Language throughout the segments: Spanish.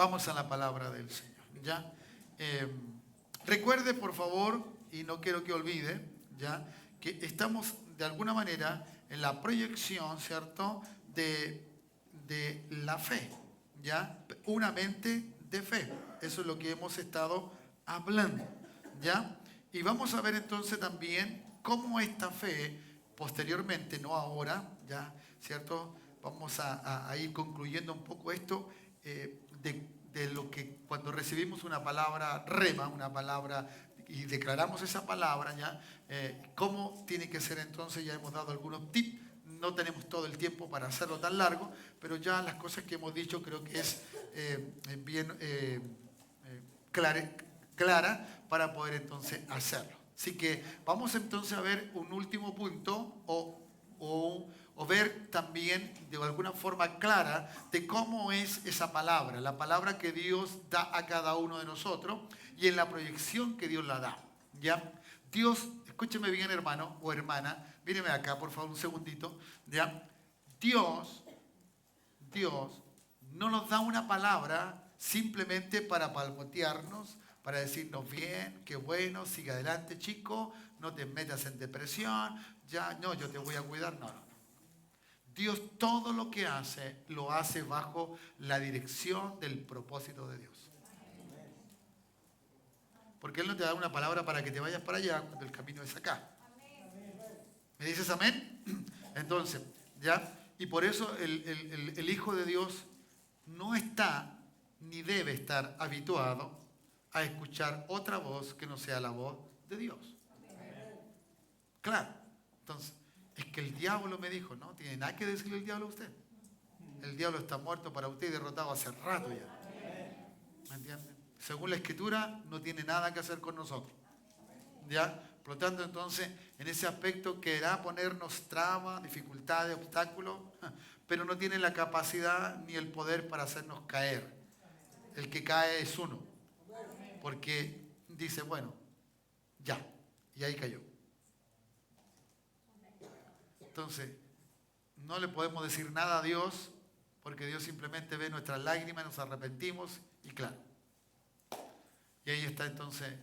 Vamos a la palabra del Señor. ¿Ya? Recuerde, por favor, y no quiero que olvide, ¿ya? Que estamos de alguna manera en la proyección, ¿cierto?, de la fe, ¿ya? Una mente de fe. Eso es lo que hemos estado hablando, ¿ya? Y vamos a ver entonces también cómo esta fe, posteriormente, no ahora, ¿ya? ¿Cierto? Vamos a ir concluyendo un poco esto de lo que cuando recibimos una palabra rema, una palabra y declaramos esa palabra, ¿ya? ¿Cómo tiene que ser entonces? Ya hemos dado algunos tips. No tenemos todo el tiempo para hacerlo tan largo, pero ya las cosas que hemos dicho creo que es bien clara para poder entonces hacerlo. Así que vamos entonces a ver un último punto o ver también de alguna forma clara de cómo es esa palabra, la palabra que Dios da a cada uno de nosotros y en la proyección que Dios la da. ¿Ya? Dios, escúcheme bien, hermano o hermana, míreme acá por favor un segundito, ¿ya? Dios no nos da una palabra simplemente para palmotearnos, para decirnos bien, qué bueno, sigue adelante chico, no te metas en depresión, ya, no, yo te voy a cuidar, no. Dios todo lo que hace, lo hace bajo la dirección del propósito de Dios. Porque Él no te da una palabra para que te vayas para allá cuando el camino es acá. ¿Me dices amén? Entonces, ¿ya? Y por eso el Hijo de Dios no está ni debe estar habituado a escuchar otra voz que no sea la voz de Dios. Claro. Entonces, es que el diablo me dijo, no tiene nada que decirle el diablo a usted. El diablo está muerto para usted y derrotado hace rato ya. ¿Me entienden? Según la Escritura, no tiene nada que hacer con nosotros. ¿Ya? Por lo tanto, entonces, en ese aspecto querrá ponernos trabas, dificultades, obstáculos, pero no tiene la capacidad ni el poder para hacernos caer. El que cae es uno. Porque dice, bueno, ya, y ahí cayó. Entonces, no le podemos decir nada a Dios, porque Dios simplemente ve nuestras lágrimas, nos arrepentimos, y claro. Y ahí está entonces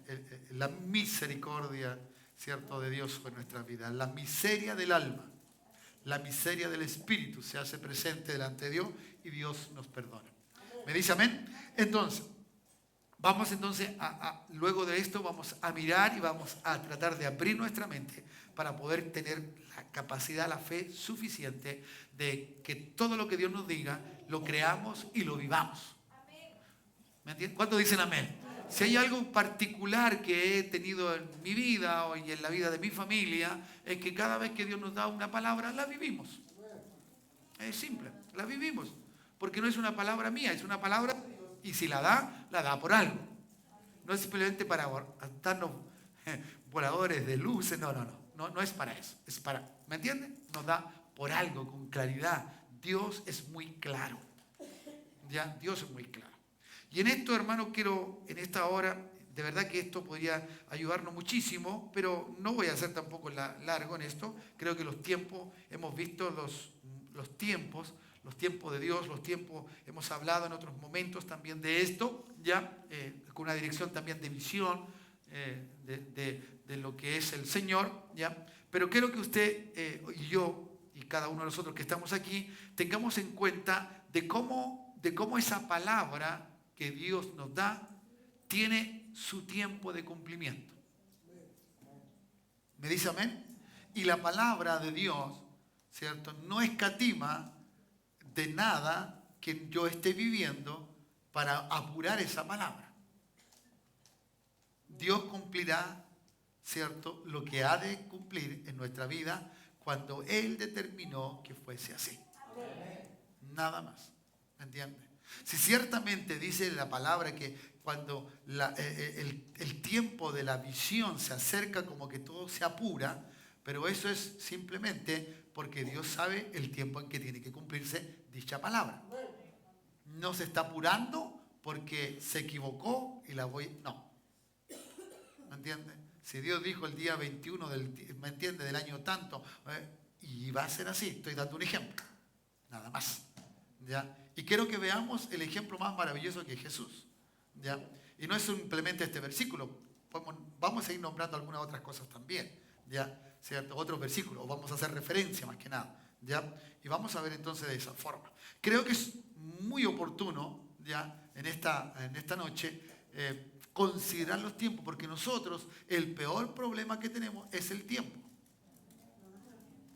la misericordia, ¿cierto?, de Dios en nuestra vida. La miseria del alma, la miseria del espíritu se hace presente delante de Dios y Dios nos perdona. ¿Me dice amén? Entonces, vamos entonces luego de esto vamos a mirar y vamos a tratar de abrir nuestra mente para poder tener la capacidad, la fe suficiente de que todo lo que Dios nos diga lo creamos y lo vivamos. ¿Me entienden? ¿Cuántos dicen amén? Si hay algo particular que he tenido en mi vida y en la vida de mi familia, es que cada vez que Dios nos da una palabra, la vivimos. Es simple, la vivimos. Porque no es una palabra mía, es una palabra de Dios. Y si la da por algo. No es simplemente para darnos voladores de luces, no es para eso. Es para, ¿me entienden? Nos da por algo, con claridad. Dios es muy claro. ¿Ya? Dios es muy claro. Y en esto, hermano, quiero, en esta hora, de verdad que esto podría ayudarnos muchísimo, pero no voy a hacer tampoco largo en esto. Creo que los tiempos, hemos visto los tiempos de Dios, los tiempos, hemos hablado en otros momentos también de esto, ya, con una dirección también de visión de lo que es el Señor, ya. Pero quiero que usted y yo, y cada uno de nosotros que estamos aquí, tengamos en cuenta de cómo esa palabra que Dios nos da tiene su tiempo de cumplimiento. ¿Me dice amén? Y la palabra de Dios, ¿cierto?, no escatima de nada que yo esté viviendo para apurar esa palabra. Dios cumplirá, ¿cierto?, lo que ha de cumplir en nuestra vida cuando Él determinó que fuese así. Nada más. ¿Me entiendes? Si ciertamente dice la palabra que cuando el tiempo de la visión se acerca, como que todo se apura, pero eso es simplemente porque Dios sabe el tiempo en que tiene que cumplirse dicha palabra. No se está apurando porque se equivocó y no. ¿Me entiendes? Si Dios dijo el día 21 ¿me entiendes?, del año tanto, y va a ser así, estoy dando un ejemplo, nada más. ¿Ya? Y quiero que veamos el ejemplo más maravilloso que es Jesús, ¿ya? Y no es simplemente este versículo, vamos a ir nombrando algunas otras cosas también, ¿ya? ¿Cierto? Otros versículos, vamos a hacer referencia más que nada, ¿ya? Y vamos a ver entonces de esa forma. Creo que es muy oportuno, ¿ya? En esta noche, considerar los tiempos, porque nosotros, el peor problema que tenemos es el tiempo.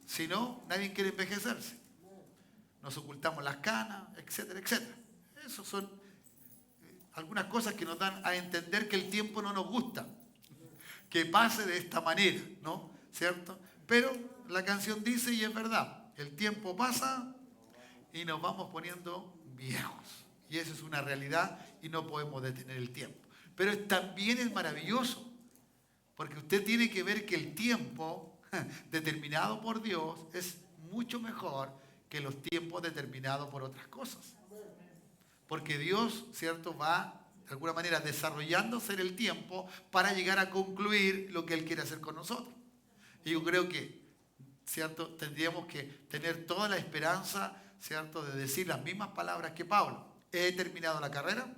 Si no, nadie quiere envejecerse. Nos ocultamos las canas, etcétera, etcétera. Esas son algunas cosas que nos dan a entender que el tiempo no nos gusta, que pase de esta manera, ¿no? ¿Cierto? Pero la canción dice, y es verdad, el tiempo pasa y nos vamos poniendo viejos. Y eso es una realidad y no podemos detener el tiempo. Pero también es maravilloso, porque usted tiene que ver que el tiempo determinado por Dios es mucho mejor que los tiempos determinados por otras cosas. Porque Dios, ¿cierto?, va de alguna manera desarrollándose en el tiempo para llegar a concluir lo que Él quiere hacer con nosotros. Y yo creo que, ¿cierto?, tendríamos que tener toda la esperanza, ¿cierto?, de decir las mismas palabras que Pablo. He terminado la carrera,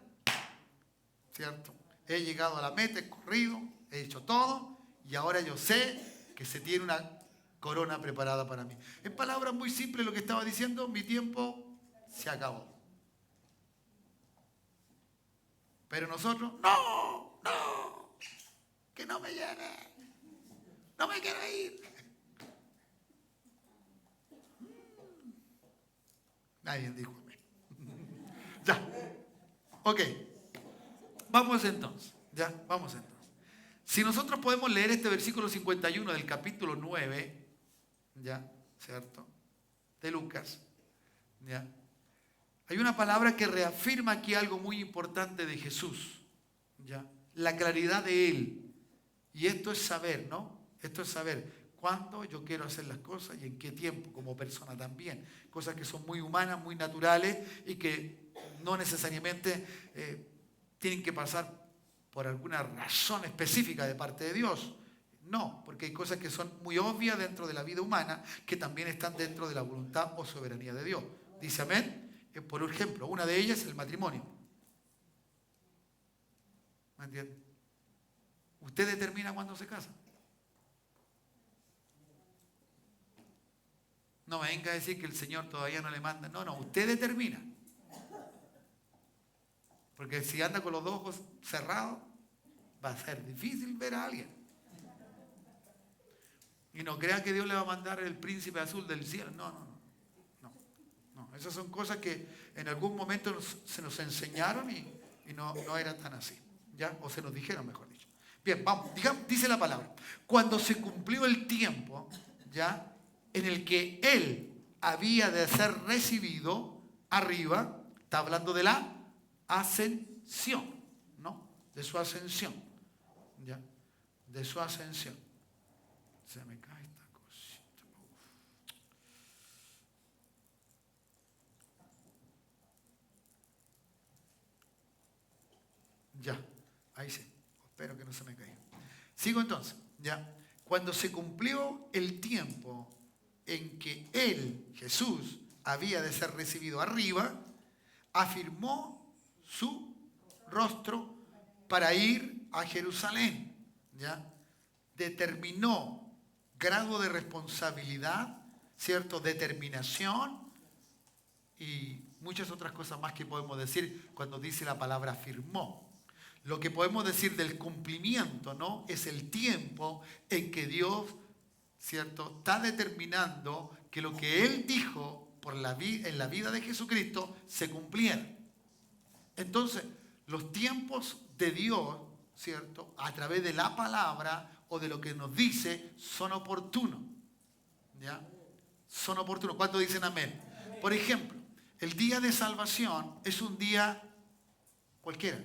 ¿cierto? He llegado a la meta, he corrido, he hecho todo y ahora yo sé que se tiene una corona preparada para mí. En palabras muy simples lo que estaba diciendo, mi tiempo se acabó. Pero nosotros, no, que no me lleve, no me quiero ir. Nadie dijo amén. Ya, ok, vamos entonces. Si nosotros podemos leer este versículo 51 del capítulo 9, ¿ya? ¿Cierto? De Lucas, ¿ya? Hay una palabra que reafirma aquí algo muy importante de Jesús, ¿ya? La claridad de Él. Y esto es saber, ¿no? Esto es saber cuándo yo quiero hacer las cosas y en qué tiempo, como persona también. Cosas que son muy humanas, muy naturales y que no necesariamente tienen que pasar por alguna razón específica de parte de Dios. No, porque hay cosas que son muy obvias dentro de la vida humana que también están dentro de la voluntad o soberanía de Dios. Dice amén. Por ejemplo, una de ellas es el matrimonio. ¿Me entiende? Usted determina cuándo se casa. No me venga a decir que el Señor todavía no le manda. No, usted determina. Porque si anda con los dos ojos cerrados, va a ser difícil ver a alguien. Y no crea que Dios le va a mandar el príncipe azul del cielo. No. Esas son cosas que en algún momento se nos enseñaron y no era tan así. ¿Ya? O se nos dijeron, mejor dicho. Bien, vamos, dice la palabra. Cuando se cumplió el tiempo, ¿ya?, en el que Él había de ser recibido arriba, está hablando de la ascensión, ¿no? De su ascensión, ¿ya? De su ascensión. Se me cae esta cosita. Ya, ahí sí. Espero que no se me caiga. Sigo entonces, ¿ya? Cuando se cumplió el tiempo en que Él, Jesús, había de ser recibido arriba, afirmó su rostro para ir a Jerusalén, ¿ya? Determinó grado de responsabilidad, ¿cierto? Determinación y muchas otras cosas más que podemos decir cuando dice la palabra afirmó. Lo que podemos decir del cumplimiento, ¿no?, es el tiempo en que Dios, ¿cierto?, está determinando que lo que Él dijo en la vida de Jesucristo se cumpliera. Entonces, los tiempos de Dios, ¿cierto?, a través de la palabra o de lo que nos dice, son oportunos. ¿Ya? Son oportunos. ¿Cuántos dicen amén? Por ejemplo, el día de salvación es un día cualquiera.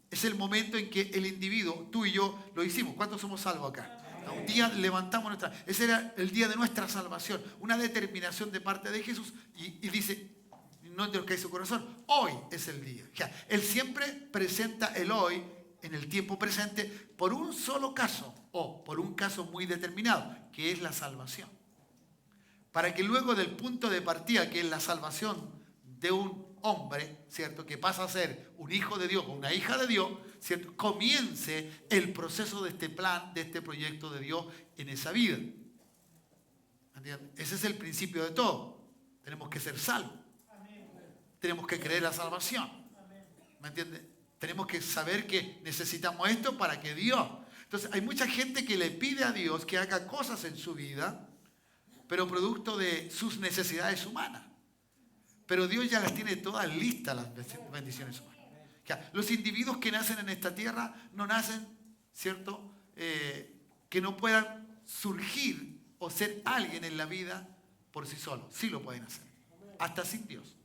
Es el momento en que el individuo, tú y yo, lo hicimos. ¿Cuántos somos salvos acá? Un día levantamos ese era el día de nuestra salvación, una determinación de parte de Jesús y dice, no es de lo que hay en su corazón, hoy es el día. O sea, Él siempre presenta el hoy en el tiempo presente por un solo caso o por un caso muy determinado, que es la salvación. Para que luego del punto de partida, que es la salvación de un hombre, ¿cierto?, que pasa a ser un hijo de Dios o una hija de Dios, ¿cierto?, comience el proceso de este plan, de este proyecto de Dios en esa vida. ¿Entiendes? Ese es el principio de todo. Tenemos que ser salvos. Tenemos que creer la salvación. ¿Me entiendes? Tenemos que saber que necesitamos esto para que Dios... Entonces, hay mucha gente que le pide a Dios que haga cosas en su vida, pero producto de sus necesidades humanas. Pero Dios ya las tiene todas listas, las bendiciones humanas. O sea, los individuos que nacen en esta tierra no nacen, ¿cierto?, que no puedan surgir o ser alguien en la vida por sí solos. Sí lo pueden hacer, hasta sin Dios.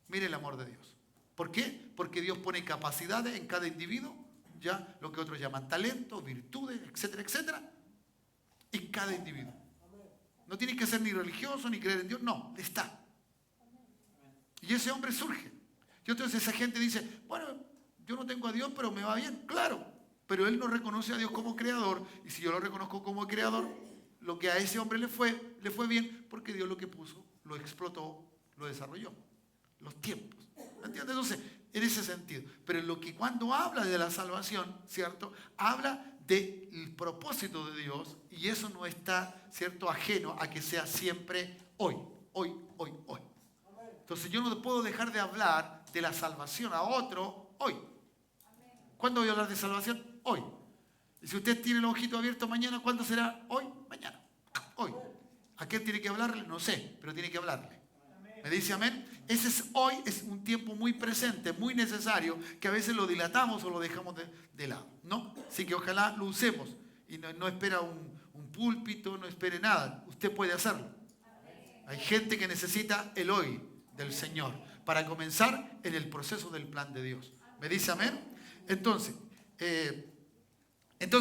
Mire el amor de Dios. ¿Por qué? Porque Dios pone capacidades en cada individuo, ya lo que otros llaman talentos, virtudes, etcétera, etcétera, en cada individuo. No tiene que ser ni religioso ni creer en Dios, no, está. Y ese hombre surge. Y entonces esa gente dice, bueno, yo no tengo a Dios, pero me va bien. Claro, pero él no reconoce a Dios como creador. Y si yo lo reconozco como creador, lo que a ese hombre le fue bien porque Dios lo que puso, lo explotó, lo desarrolló. Los tiempos. ¿Entiendes? Entonces, en ese sentido. Pero lo que cuando habla de la salvación, ¿cierto?, habla del propósito de Dios, y eso no está, ¿cierto?, ajeno a que sea siempre hoy. Entonces yo no puedo dejar de hablar de la salvación a otro hoy. ¿Cuándo voy a hablar de salvación? Hoy. Y si usted tiene el ojito abierto mañana, ¿cuándo será? Hoy, mañana. Hoy. ¿A qué tiene que hablarle? No sé, pero tiene que hablarle. ¿Me dice amén? Ese es hoy, es un tiempo muy presente, muy necesario, que a veces lo dilatamos o lo dejamos de lado, ¿no? Así que ojalá lo usemos. Y no espera un púlpito, no espere nada. Usted puede hacerlo. Hay gente que necesita el hoy del Señor para comenzar en el proceso del plan de Dios. ¿Me dice amén? Entonces en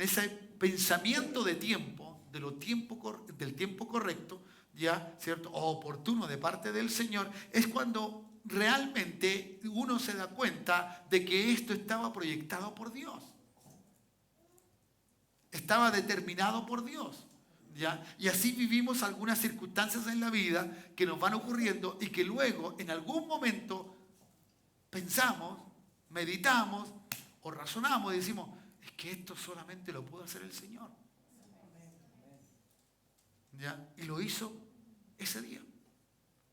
ese pensamiento de tiempo, del tiempo correcto, ya, ¿cierto?, o oportuno de parte del Señor, es cuando realmente uno se da cuenta de que esto estaba proyectado por Dios. Estaba determinado por Dios. ¿Ya? Y así vivimos algunas circunstancias en la vida que nos van ocurriendo y que luego en algún momento pensamos, meditamos o razonamos y decimos, es que esto solamente lo puede hacer el Señor. ¿Ya? Y lo hizo ese día.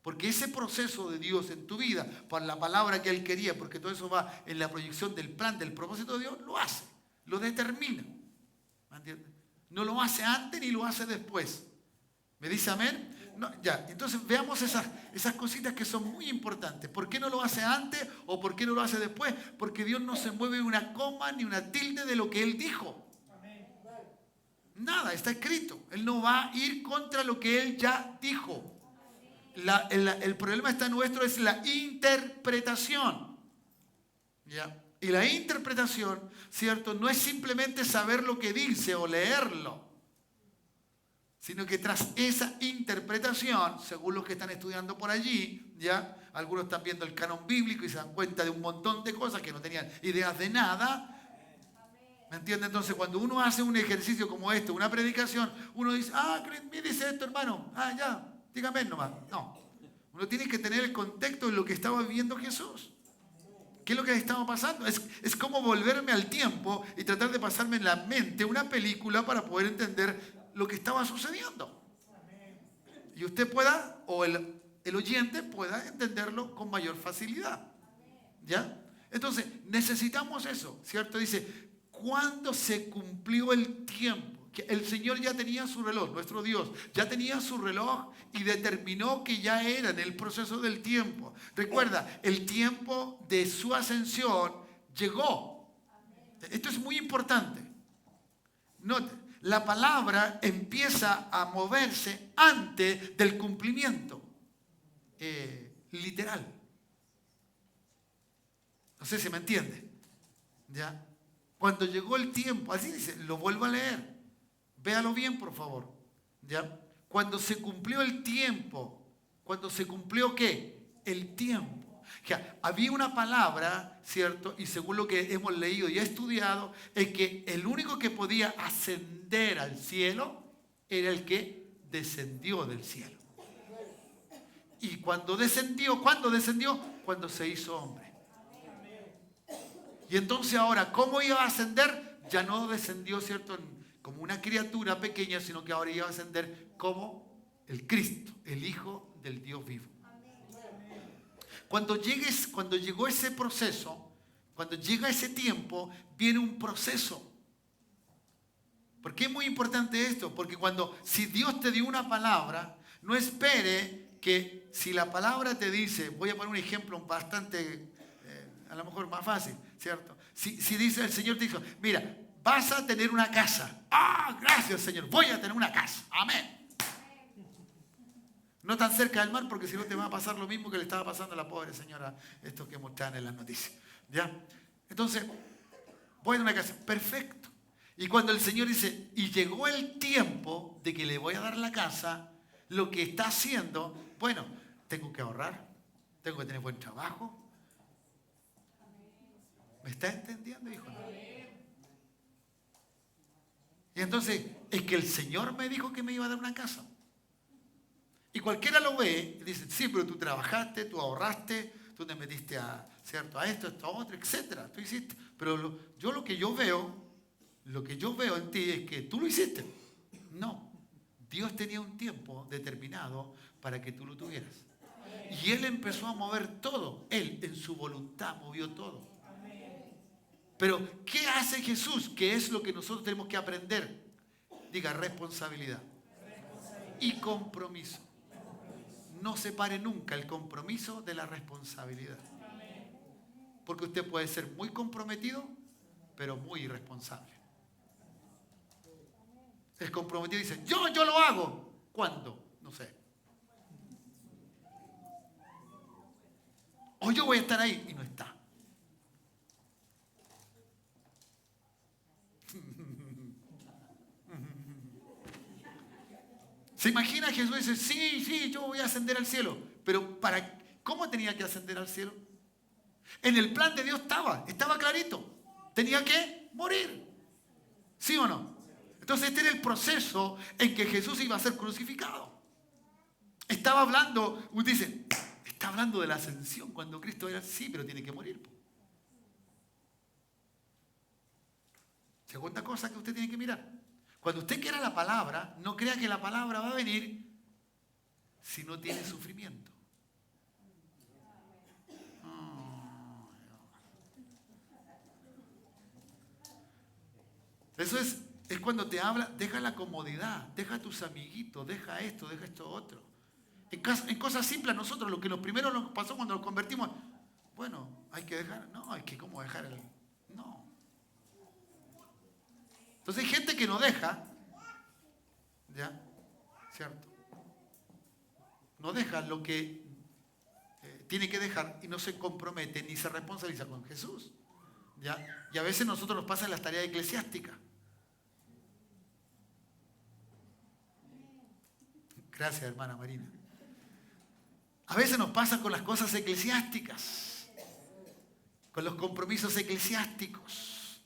Porque ese proceso de Dios en tu vida, por la palabra que Él quería, porque todo eso va en la proyección del plan, del propósito de Dios, lo hace, lo determina. ¿Me entiendes? No lo hace antes ni lo hace después. ¿Me dice amén? No, ya, entonces veamos esas cositas que son muy importantes. ¿Por qué no lo hace antes o por qué no lo hace después? Porque Dios no se mueve una coma ni una tilde de lo que Él dijo. Nada, está escrito. Él no va a ir contra lo que Él ya dijo. El problema está nuestro, es la interpretación. ¿Ya? Y la interpretación, ¿cierto?, no es simplemente saber lo que dice o leerlo, sino que tras esa interpretación, según los que están estudiando por allí, ¿ya?, algunos están viendo el canon bíblico y se dan cuenta de un montón de cosas que no tenían ideas de nada. ¿Me entiende? Entonces, cuando uno hace un ejercicio como este, una predicación, uno dice, me dice esto, hermano, ya, dígame nomás. No, uno tiene que tener el contexto de lo que estaba viviendo Jesús. ¿Qué es lo que estaba pasando? Es como volverme al tiempo y tratar de pasarme en la mente una película para poder entender lo que estaba sucediendo. Y usted pueda, o el oyente pueda entenderlo con mayor facilidad. ¿Ya? Entonces, necesitamos eso, ¿cierto? Dice, ¿cuándo se cumplió el tiempo? Que el Señor ya tenía su reloj, nuestro Dios, ya tenía su reloj y determinó que ya era en el proceso del tiempo. Recuerda, el tiempo de su ascensión llegó. Esto es muy importante. Note, la palabra empieza a moverse antes del cumplimiento literal. No sé si me entiende. ¿Ya? Cuando llegó el tiempo, así dice, lo vuelvo a leer. Véalo bien, por favor. ¿Ya? Cuando se cumplió el tiempo, cuando se cumplió ¿qué? El tiempo. Ya, había una palabra, ¿cierto? Y según lo que hemos leído y estudiado, es que el único que podía ascender al cielo era el que descendió del cielo. Y cuando descendió, ¿cuándo descendió? Cuando se hizo hombre. Y entonces ahora, ¿cómo iba a ascender? Ya no descendió, ¿cierto?, como una criatura pequeña, sino que ahora iba a ascender como el Cristo, el Hijo del Dios vivo. Cuando llegó ese proceso, cuando llega ese tiempo, viene un proceso. ¿Por qué es muy importante esto? Porque si Dios te dio una palabra, no espere que si la palabra te dice, voy a poner un ejemplo bastante, a lo mejor más fácil, ¿cierto? Si dice el Señor, te dijo, mira, vas a tener una casa. ¡Ah, gracias, Señor! Voy a tener una casa. Amén. No tan cerca del mar, porque si no te va a pasar lo mismo que le estaba pasando a la pobre señora, esto que mostraban en las noticias. ¿Ya? Entonces, voy a tener una casa. Perfecto. Y cuando el Señor dice, y llegó el tiempo de que le voy a dar la casa, lo que está haciendo, bueno, tengo que ahorrar, tengo que tener buen trabajo. ¿Me está entendiendo, hijo? Y entonces, es que el Señor me dijo que me iba a dar una casa. Y cualquiera lo ve y dice, sí, pero tú trabajaste, tú ahorraste, tú te metiste a esto, a otro, etcétera. Tú hiciste. Pero lo que yo veo en ti es que tú lo hiciste. No. Dios tenía un tiempo determinado para que tú lo tuvieras. Y Él empezó a mover todo. Él en su voluntad movió todo. Pero, ¿qué hace Jesús? ¿Qué es lo que nosotros tenemos que aprender? Diga, responsabilidad. Y compromiso. No separe nunca el compromiso de la responsabilidad. Porque usted puede ser muy comprometido, pero muy irresponsable. El comprometido dice, yo lo hago. ¿Cuándo? No sé. O yo voy a estar ahí y no está. ¿Se imagina Jesús dice, sí, yo voy a ascender al cielo? Pero ¿cómo tenía que ascender al cielo? En el plan de Dios estaba clarito. Tenía que morir. ¿Sí o no? Entonces este era el proceso en que Jesús iba a ser crucificado. Estaba hablando, usted dice, está hablando de la ascensión cuando Cristo era, sí, pero tiene que morir. Segunda cosa que usted tiene que mirar. Cuando usted quiera la palabra, no crea que la palabra va a venir si no tiene sufrimiento. Eso es cuando te habla, deja la comodidad, deja a tus amiguitos, deja esto otro. En cosas simples nosotros, lo que primero nos pasó cuando nos convertimos, bueno, hay que dejar, no, hay que cómo dejar no. Entonces hay gente que no deja, ¿ya? ¿Cierto? No deja lo que tiene que dejar y no se compromete ni se responsabiliza con Jesús, ¿ya? Y a veces nosotros nos pasa en las tareas eclesiásticas. Gracias, hermana Marina. A veces nos pasa con las cosas eclesiásticas, con los compromisos eclesiásticos,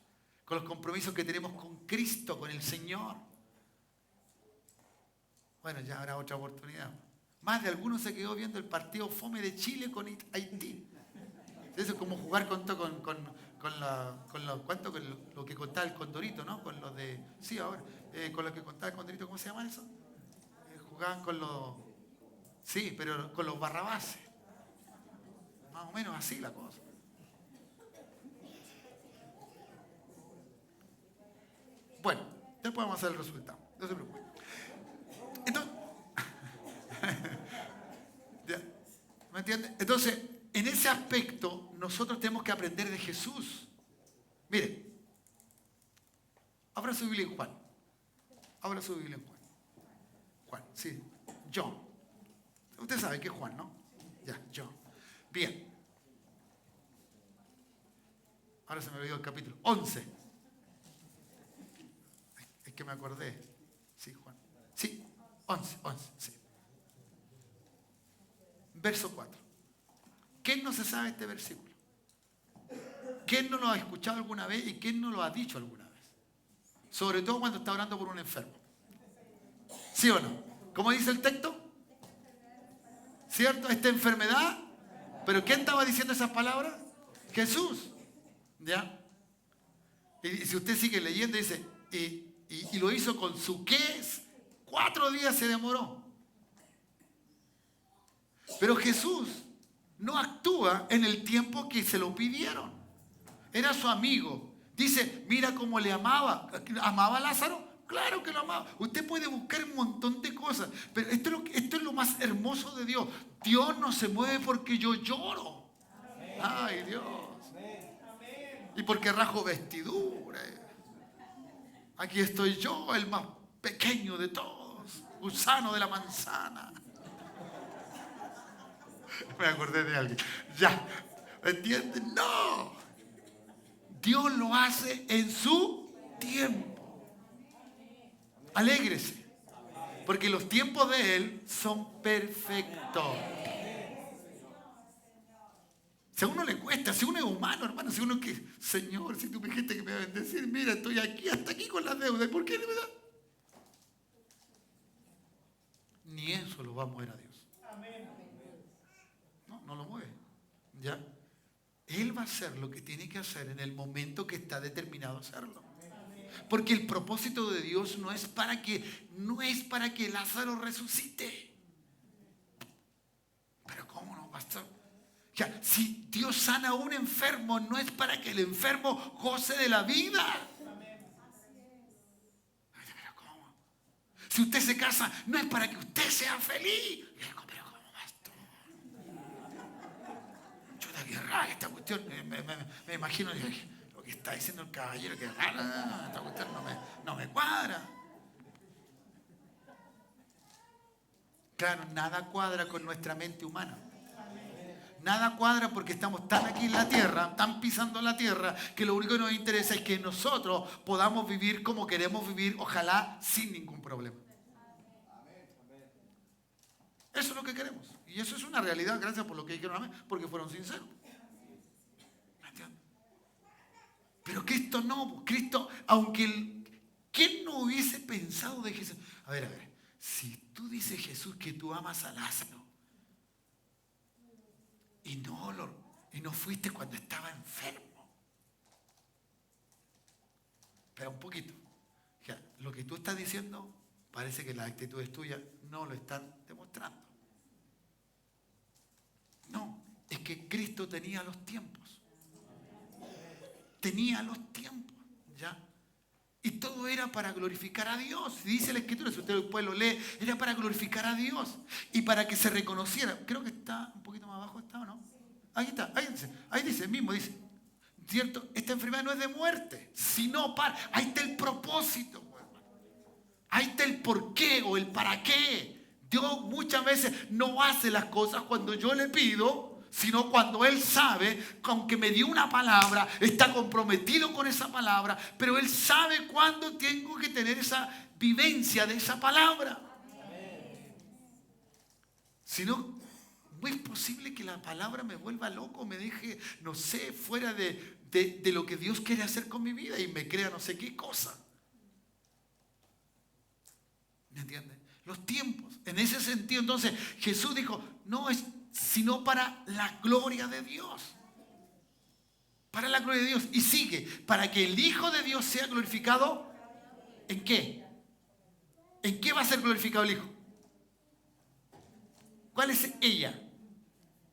con los compromisos que tenemos con Cristo, con el Señor. Bueno, ya habrá otra oportunidad. Más de algunos se quedó viendo el partido fome de Chile con Haití. Eso es como jugar con lo que contaba el Condorito, ¿no? Con lo de, sí, ahora, con lo que contaba el Condorito, ¿cómo se llama eso? Jugaban con los, sí, pero con los barrabases. Más o menos así la cosa. Bueno, después vamos a hacer el resultado. No se preocupe. Entonces, ¿me entiende? Entonces, en ese aspecto, nosotros tenemos que aprender de Jesús. Mire, abra su Biblia en Juan. Abra su Biblia en Juan. Juan, sí. John. Usted sabe que es Juan, ¿no? Ya, John. Bien. Ahora se me olvidó el capítulo. 11. Es que me acordé. Sí, Juan. Sí, 11, sí. Verso 4. ¿Quién no se sabe este versículo? ¿Quién no lo ha escuchado alguna vez y quién no lo ha dicho alguna vez? Sobre todo cuando está orando por un enfermo. ¿Sí o no? ¿Cómo dice el texto? ¿Cierto? Esta enfermedad. ¿Pero quién estaba diciendo esas palabras? Jesús. ¿Ya? Y si usted sigue leyendo, dice, y lo hizo con su qué. 4 días se demoró. Pero Jesús no actúa en el tiempo que se lo pidieron. Era su amigo. Dice, mira cómo le amaba. ¿Amaba a Lázaro? Claro que lo amaba. Usted puede buscar un montón de cosas. Pero esto es lo más hermoso de Dios. Dios no se mueve porque yo lloro. Ay, Dios. Y porque rajo vestidura. Aquí estoy yo, el más pequeño de todos. Gusano de la manzana. Me acordé de alguien. Ya. ¿Me entienden? No. Dios lo hace en su tiempo. Alégrese. Porque los tiempos de Él son perfectos. Si a uno le cuesta, si uno es humano, hermano, si uno que, Señor, si tú me dijiste que me va a bendecir, mira, estoy aquí, hasta aquí con la deuda. ¿Y por qué no me da? Ni eso lo va a mover a Dios. No lo mueve. ¿Ya? Él va a hacer lo que tiene que hacer en el momento que está determinado a hacerlo. Porque el propósito de Dios no es para que Lázaro resucite. Pero ¿cómo no, pastor? Ya, si Dios sana a un enfermo, no es para que el enfermo goce de la vida. Pero ¿cómo? Si usted se casa, no es para que usted sea feliz. Pero ¿cómo, pastor? Chuta, qué rara esta cuestión. Me imagino lo que está diciendo el caballero, que rara, esta cuestión no me cuadra. Claro, nada cuadra con nuestra mente humana. Nada cuadra porque estamos tan aquí en la tierra, tan pisando la tierra, que lo único que nos interesa es que nosotros podamos vivir como queremos vivir, ojalá sin ningún problema. Eso es lo que queremos. Y eso es una realidad, gracias por lo que dijeron amén, porque fueron sinceros. ¿Me entiendes? Pero Cristo no, Cristo, aunque ¿quién no hubiese pensado de Jesús? A ver, si tú dices, Jesús, que tú amas a Lázaro, y no fuiste cuando estaba enfermo. Espera un poquito. Ya, lo que tú estás diciendo parece que las actitudes tuyas no lo están demostrando. No, es que Cristo tenía los tiempos. Tenía los tiempos, ¿ya? Y todo era para glorificar a Dios. Dice la Escritura, si usted después lo lee, era para glorificar a Dios y para que se reconociera. Creo que está un poquito más abajo, ¿está o no? Ahí está, ahí dice mismo, dice, ¿cierto? Esta enfermedad no es de muerte, sino para, ahí está el propósito, ahí está el por qué o el para qué. Dios muchas veces no hace las cosas cuando yo le pido, sino cuando Él sabe que aunque me dio una palabra, está comprometido con esa palabra, pero Él sabe cuándo tengo que tener esa vivencia de esa palabra. Si no, no es posible que la palabra me vuelva loco, me deje, no sé, fuera de lo que Dios quiere hacer con mi vida y me crea no sé qué cosa. ¿Me entiendes? Los tiempos. En ese sentido, entonces, Jesús dijo, no es sino para la gloria de Dios. Para la gloria de Dios. Y sigue, para que el Hijo de Dios sea glorificado. ¿En qué? ¿En qué va a ser glorificado el Hijo? ¿Cuál es ella?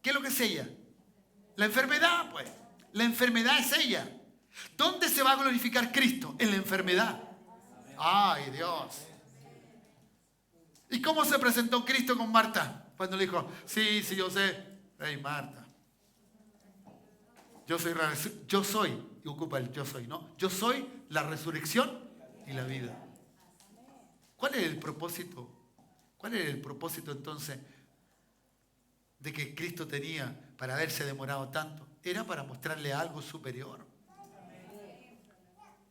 ¿Qué es lo que es ella? La enfermedad, pues. La enfermedad es ella. ¿Dónde se va a glorificar Cristo? En la enfermedad. Ay, Dios. ¿Y cómo se presentó Cristo con Marta? Cuando le dijo, sí, yo sé. Hey, Marta. Yo soy, y ocupa el yo soy, ¿no? Yo soy la resurrección y la vida. ¿Cuál es el propósito? ¿Cuál es el propósito entonces de que Cristo tenía para haberse demorado tanto? Era para mostrarle algo superior.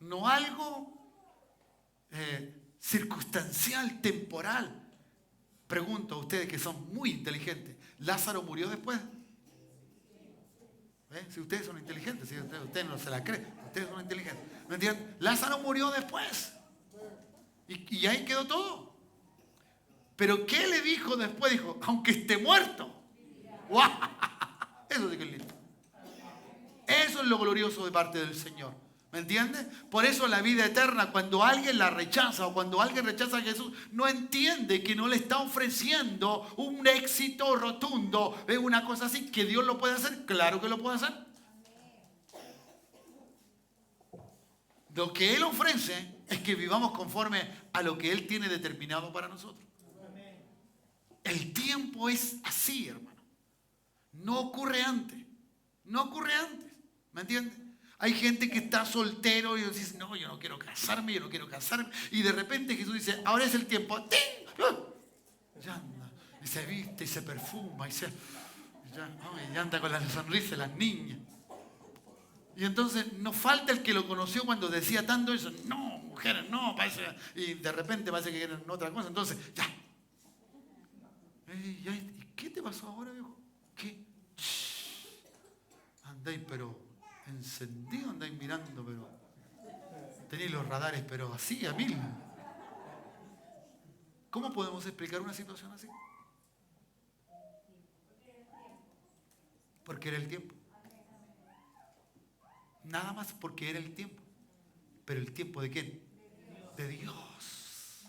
No algo circunstancial, temporal. Pregunto a ustedes que son muy inteligentes, ¿Lázaro murió después? Si ustedes son inteligentes, si ustedes no se la creen, ustedes son inteligentes. ¿Me entienden? Lázaro murió después. Y ahí quedó todo. Pero ¿qué le dijo después? Dijo, aunque esté muerto. ¡Wow! Eso sí que es lindo. Eso es lo glorioso de parte del Señor. ¿Me entiendes? Por eso la vida eterna, cuando alguien la rechaza o cuando alguien rechaza a Jesús, no entiende que no le está ofreciendo un éxito rotundo. ¿Es una cosa así? ¿Que Dios lo puede hacer? Claro que lo puede hacer. Lo que Él ofrece es que vivamos conforme a lo que Él tiene determinado para nosotros. El tiempo es así, hermano. No ocurre antes. No ocurre antes. ¿Me entiendes? Hay gente que está soltero y dice, no, yo no quiero casarme, yo no quiero casarme. Y de repente Jesús dice, ahora es el tiempo. Ya anda. Y se viste y se perfuma. Y anda con la sonrisa de las niñas. Y entonces nos falta el que lo conoció cuando decía tanto eso. No, mujeres, no. Parece, y de repente parece que quieren otra cosa. Entonces, ya. ¿Y qué te pasó ahora, viejo? ¿Qué? Andáis, pero encendido, andáis mirando, pero tenéis los radares, pero así, a 1000. ¿Cómo podemos explicar una situación así? Porque era el tiempo. Nada más porque era el tiempo. ¿Pero el tiempo de quién? De Dios.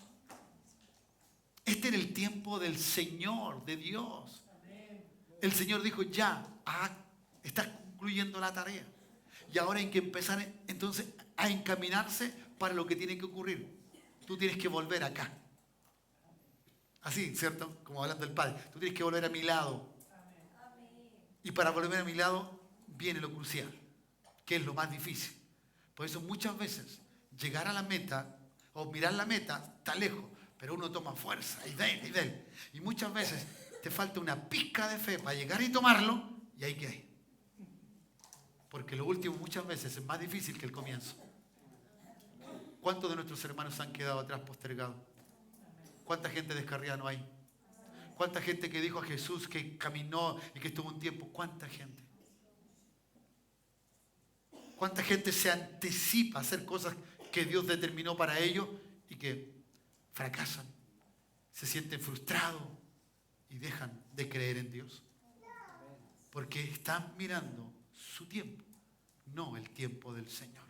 Este era el tiempo del Señor, de Dios. El Señor dijo, ya, está concluyendo la tarea. Y ahora hay que empezar entonces a encaminarse para lo que tiene que ocurrir. Tú tienes que volver acá. Así, ¿cierto? Como hablando del Padre. Tú tienes que volver a mi lado. Y para volver a mi lado viene lo crucial, que es lo más difícil. Por eso muchas veces llegar a la meta o mirar la meta está lejos, pero uno toma fuerza y de. Y muchas veces te falta una pizca de fe para llegar y tomarlo y ahí que hay. Porque lo último muchas veces es más difícil que el comienzo. ¿Cuántos de nuestros hermanos han quedado atrás postergados? ¿Cuánta gente descarriada no hay? ¿Cuánta gente que dijo a Jesús que caminó y que estuvo un tiempo? ¿Cuánta gente? ¿Cuánta gente se anticipa a hacer cosas que Dios determinó para ellos y que fracasan? Se sienten frustrados y dejan de creer en Dios. Porque están mirando su tiempo, no el tiempo del Señor.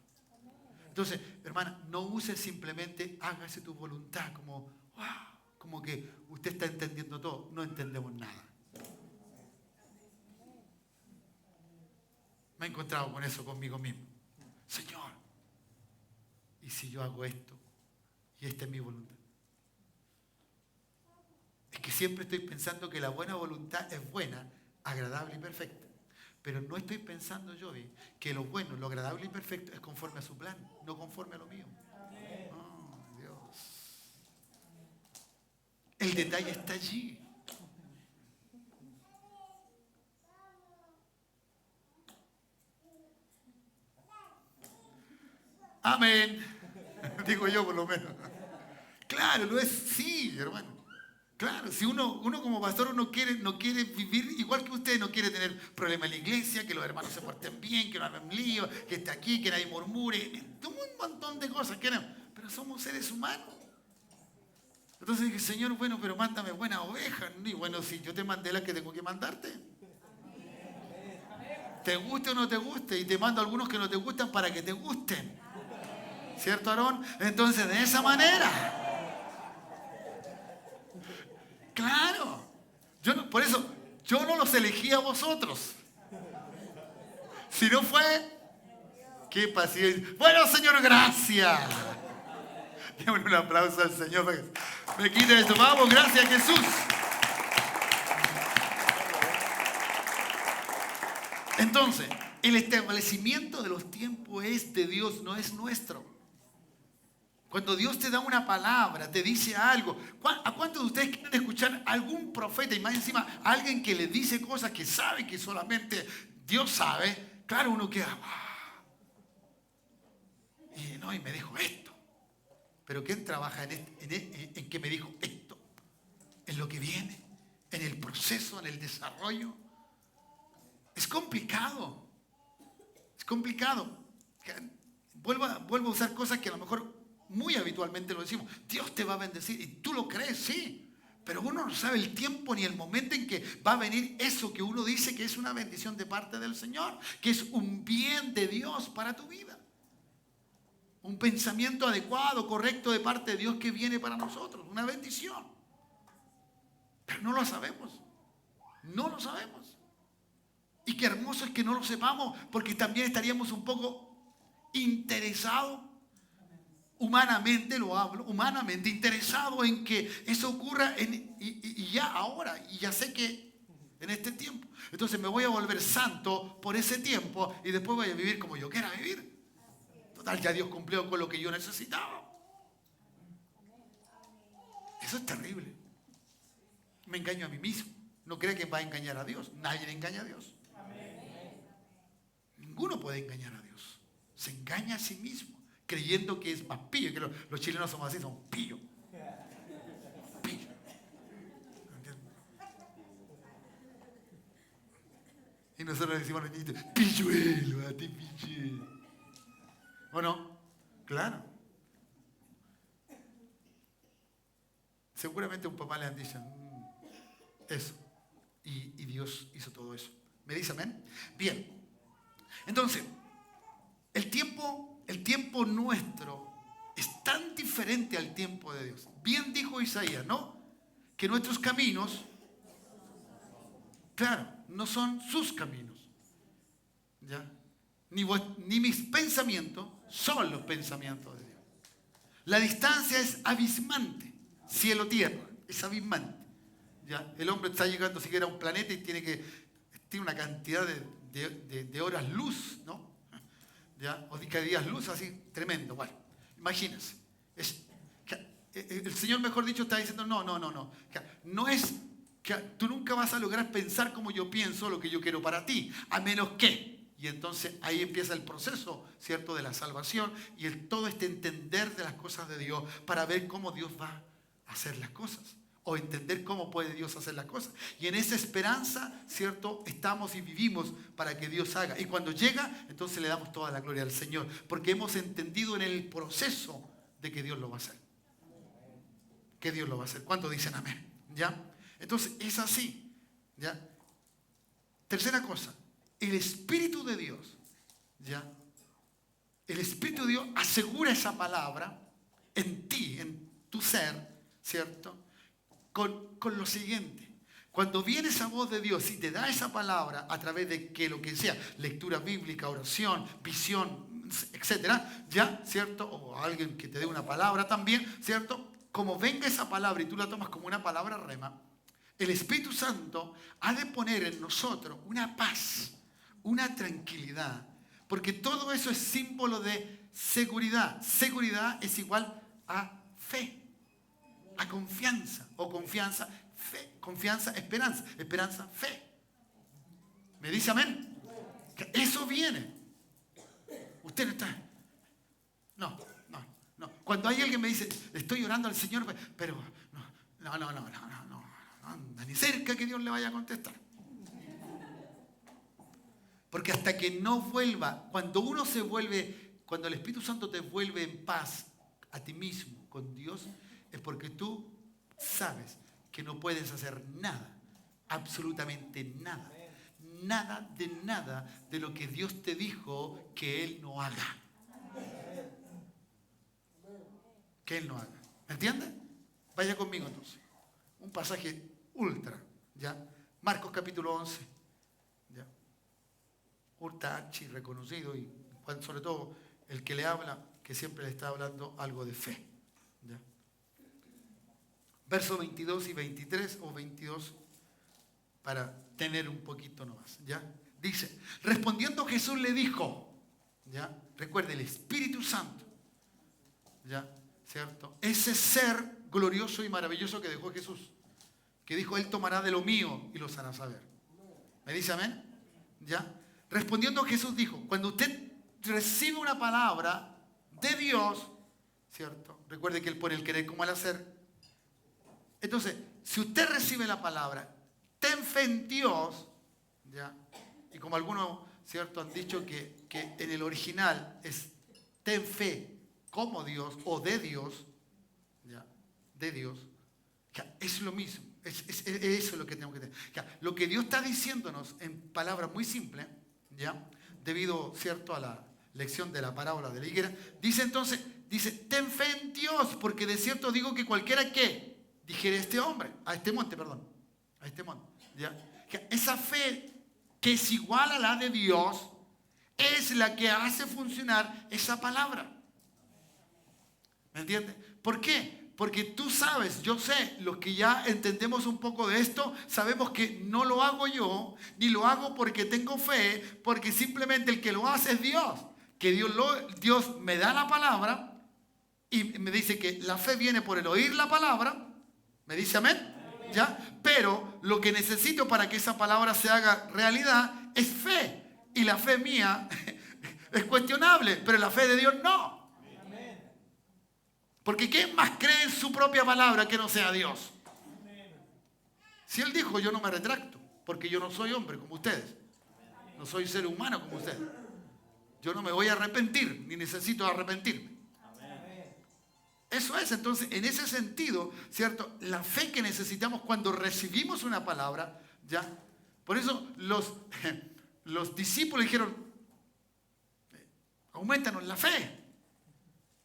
Entonces, hermana, no use simplemente hágase tu voluntad como, wow, como que usted está entendiendo todo. No entendemos nada. Me he encontrado con eso conmigo mismo. Señor, ¿y si yo hago esto? Y esta es mi voluntad. Es que siempre estoy pensando que la buena voluntad es buena, agradable y perfecta. Pero no estoy pensando yo que lo bueno, lo agradable y perfecto es conforme a su plan, no conforme a lo mío. Oh, Dios. El detalle está allí. Amén. Digo yo por lo menos. Claro, lo es, sí, hermano. Claro, si uno como pastor no quiere vivir igual que usted, no quiere tener problemas en la iglesia, que los hermanos se porten bien, que no hagan lío, que esté aquí, que nadie murmure, un montón de cosas queremos, pero somos seres humanos. Entonces dije, Señor, bueno, pero mándame buena oveja. Y bueno, si yo te mandé la que tengo que mandarte. Te guste o no te guste, y te mando algunos que no te gustan para que te gusten. ¿Cierto, Aarón? Entonces, de esa manera. Claro. Por eso, yo no los elegí a vosotros. Si no fue, qué paciencia. Bueno, Señor, gracias. Démosle un aplauso al Señor. Me quite esto. Vamos, gracias, Jesús. Entonces, el establecimiento de los tiempos es de Dios, no es nuestro. Cuando Dios te da una palabra, te dice algo. ¿A cuántos de ustedes quieren escuchar a algún profeta y más encima a alguien que les dice cosas que sabe que solamente Dios sabe? Claro, uno queda, y me dijo esto. Pero ¿quién trabaja en que me dijo esto? En lo que viene, en el proceso, en el desarrollo. Es complicado. Es complicado. Vuelvo a usar cosas que a lo mejor muy habitualmente lo decimos. Dios te va a bendecir. Y tú lo crees, sí. Pero uno no sabe el tiempo ni el momento en que va a venir eso que uno dice que es una bendición de parte del Señor, que es un bien de Dios para tu vida. Un pensamiento adecuado, correcto de parte de Dios que viene para nosotros, una bendición. Pero no lo sabemos, no lo sabemos. Y qué hermoso es que no lo sepamos, porque también estaríamos un poco interesados, humanamente lo hablo, humanamente interesado en que eso ocurra y ya ahora, y ya sé que en este tiempo. Entonces me voy a volver santo por ese tiempo y después voy a vivir como yo quiera vivir. Total, ya Dios cumplió con lo que yo necesitaba. Eso es terrible. Me engaño a mí mismo. No cree que va a engañar a Dios. Nadie le engaña a Dios. Ninguno puede engañar a Dios. Se engaña a sí mismo, creyendo que es más pillo, que los chilenos somos así, son pillos. Pillo. Y nosotros decimos a los niñitos, pilluelo, a ti pilluelo. ¿O no? Claro. Seguramente a un papá le han dicho eso. Y Dios hizo todo eso. ¿Me dice amén? Bien. Entonces, el tiempo nuestro es tan diferente al tiempo de Dios. Bien dijo Isaías, ¿no? Que nuestros caminos, claro, no son sus caminos. ¿Ya? Ni mis pensamientos son los pensamientos de Dios. La distancia es abismante. Cielo-tierra, es abismante. ¿Ya? El hombre está llegando siquiera a un planeta y tiene una cantidad de horas luz, ¿no? ¿Ya? O de días luz así, tremendo. Bueno, imagínense. El Señor, mejor dicho, está diciendo, no. No es que tú nunca vas a lograr pensar como yo pienso lo que yo quiero para ti, a menos que. Y entonces ahí empieza el proceso, ¿cierto?, de la salvación y todo este entender de las cosas de Dios para ver cómo Dios va a hacer las cosas. O entender cómo puede Dios hacer las cosas. Y en esa esperanza, ¿cierto?, estamos y vivimos para que Dios haga. Y cuando llega, entonces le damos toda la gloria al Señor. Porque hemos entendido en el proceso de que Dios lo va a hacer. Que Dios lo va a hacer. ¿Cuántos dicen amén? ¿Ya? Entonces, es así. ¿Ya? Tercera cosa. El Espíritu de Dios. ¿Ya? El Espíritu de Dios asegura esa palabra en ti, en tu ser, ¿cierto?, con lo siguiente. Cuando viene esa voz de Dios y te da esa palabra a través de que lo que sea, lectura bíblica, oración, visión, etcétera, ya, ¿cierto? O alguien que te dé una palabra también, ¿cierto? Como venga esa palabra y tú la tomas como una palabra rema, el Espíritu Santo ha de poner en nosotros una paz, una tranquilidad, porque todo eso es símbolo de seguridad. Seguridad es igual a fe, a confianza, o confianza, fe, confianza, esperanza, esperanza, fe. ¿Me dice amén? Eso viene. Usted no está. No. Cuando hay alguien que me dice, estoy orando al Señor, pero no anda ni cerca que Dios le vaya a contestar. Porque hasta que no vuelva, cuando el Espíritu Santo te vuelve en paz a ti mismo, con Dios, es porque tú sabes que no puedes hacer nada, absolutamente nada, nada de lo que Dios te dijo que Él no haga. Que Él no haga. ¿Me entiendes? Vaya conmigo entonces. Un pasaje ultra, ¿ya? Marcos capítulo 11, ¿ya? Ultra archi reconocido y sobre todo el que le habla, que siempre le está hablando algo de fe, ¿ya? Versos 22 y 23 o 22 para tener un poquito nomás, ¿ya? Dice, respondiendo Jesús le dijo, ¿ya? Recuerde, el Espíritu Santo, ¿ya? ¿Cierto? Ese ser glorioso y maravilloso que dejó Jesús, que dijo, Él tomará de lo mío y los hará saber. ¿Me dice amén? ¿Ya? Respondiendo Jesús dijo, cuando usted recibe una palabra de Dios, ¿cierto? Recuerde que Él pone el querer como el hacer. Entonces, si usted recibe la palabra, ten fe en Dios, ¿ya? Y como algunos, ¿cierto?, han dicho que en el original es ten fe como Dios o de Dios, ¿ya? De Dios, Es lo mismo. Eso es lo que tenemos que tener. Lo que Dios está diciéndonos en palabras muy simples, ¿ya? Debido, ¿cierto?, a la lección de la parábola de la higuera, dice, ten fe en Dios, porque de cierto digo que cualquiera que dijere a este monte, ¿ya? Esa fe que es igual a la de Dios es la que hace funcionar esa palabra. ¿Me entiendes? ¿Por qué? Porque tú sabes, yo sé, los que ya entendemos un poco de esto, sabemos que no lo hago yo, ni lo hago porque tengo fe, porque simplemente el que lo hace es Dios. Que Dios me da la palabra y me dice que la fe viene por el oír la palabra. ¿Me dice amén? ¿Ya? Pero lo que necesito para que esa palabra se haga realidad es fe. Y la fe mía es cuestionable, pero la fe de Dios no. Porque ¿quién más cree en su propia palabra que no sea Dios? Si Él dijo, yo no me retracto, porque yo no soy hombre como ustedes. No soy ser humano como ustedes. Yo no me voy a arrepentir, ni necesito arrepentirme. Eso es, entonces, en ese sentido, ¿cierto? La fe que necesitamos cuando recibimos una palabra, ¿ya? Por eso los discípulos dijeron, aumentanos la fe.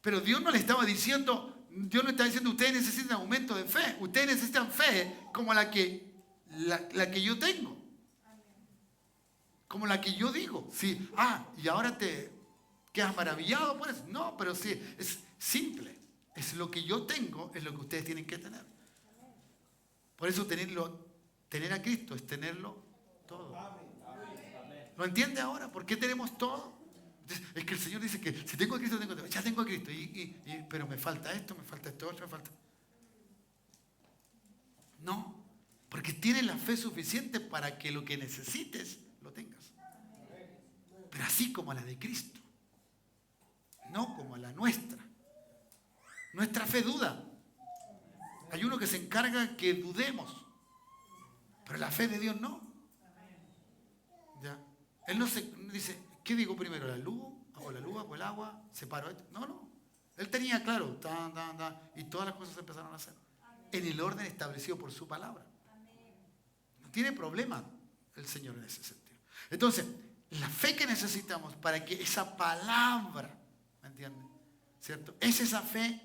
Pero Dios no le estaba diciendo, ustedes necesitan aumento de fe. Ustedes necesitan fe como la que yo tengo. Como la que yo digo. Sí, y ahora te quedas maravillado por eso. No, pero sí, es simple. Es lo que yo tengo, es lo que ustedes tienen que tener. Por eso tener a Cristo es tenerlo todo. ¿Lo entiende ahora? ¿Por qué tenemos todo? Es que el Señor dice que si tengo a Cristo, tengo todo. Ya tengo a Cristo, pero me falta esto otro, me falta. No, porque tienes la fe suficiente para que lo que necesites lo tengas. Pero así como la de Cristo, no como la nuestra. Nuestra fe duda. Hay uno que se encarga que dudemos, pero la fe de Dios no. ¿Ya? Él no se dice, ¿qué digo primero? ¿La luz? ¿Hago la luz? ¿Hago el agua? ¿Separo esto? No. Él tenía claro, y todas las cosas se empezaron a hacer. En el orden establecido por su palabra. No tiene problema el Señor en ese sentido. Entonces, la fe que necesitamos para que esa palabra, ¿me entienden? ¿Cierto? Es esa fe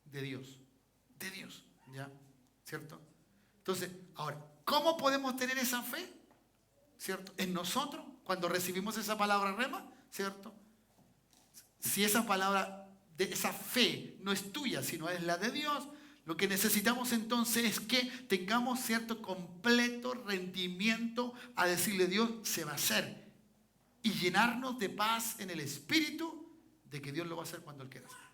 de Dios. De Dios, ¿ya? ¿Cierto? Entonces, ahora, ¿cómo podemos tener esa fe? ¿Cierto? En nosotros, cuando recibimos esa palabra rema, ¿cierto? Si esa palabra, esa fe no es tuya, sino es la de Dios, lo que necesitamos entonces es que tengamos cierto completo rendimiento a decirle Dios, se va a hacer. Y llenarnos de paz en el espíritu de que Dios lo va a hacer cuando Él quiera hacer.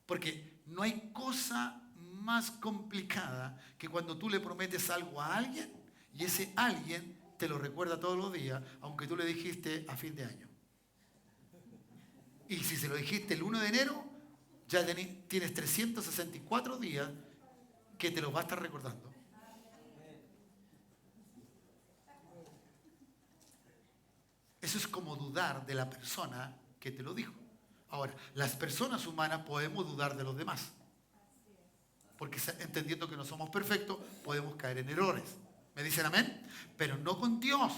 Porque no hay cosa más complicada que cuando tú le prometes algo a alguien y ese alguien te lo recuerda todos los días, aunque tú le dijiste a fin de año. Y si se lo dijiste el 1 de enero, ya tienes 364 días que te los va a estar recordando. Eso es como dudar de la persona que te lo dijo. Ahora, las personas humanas podemos dudar de los demás. Porque entendiendo que no somos perfectos, podemos caer en errores. ¿Me dicen amén? Pero no con Dios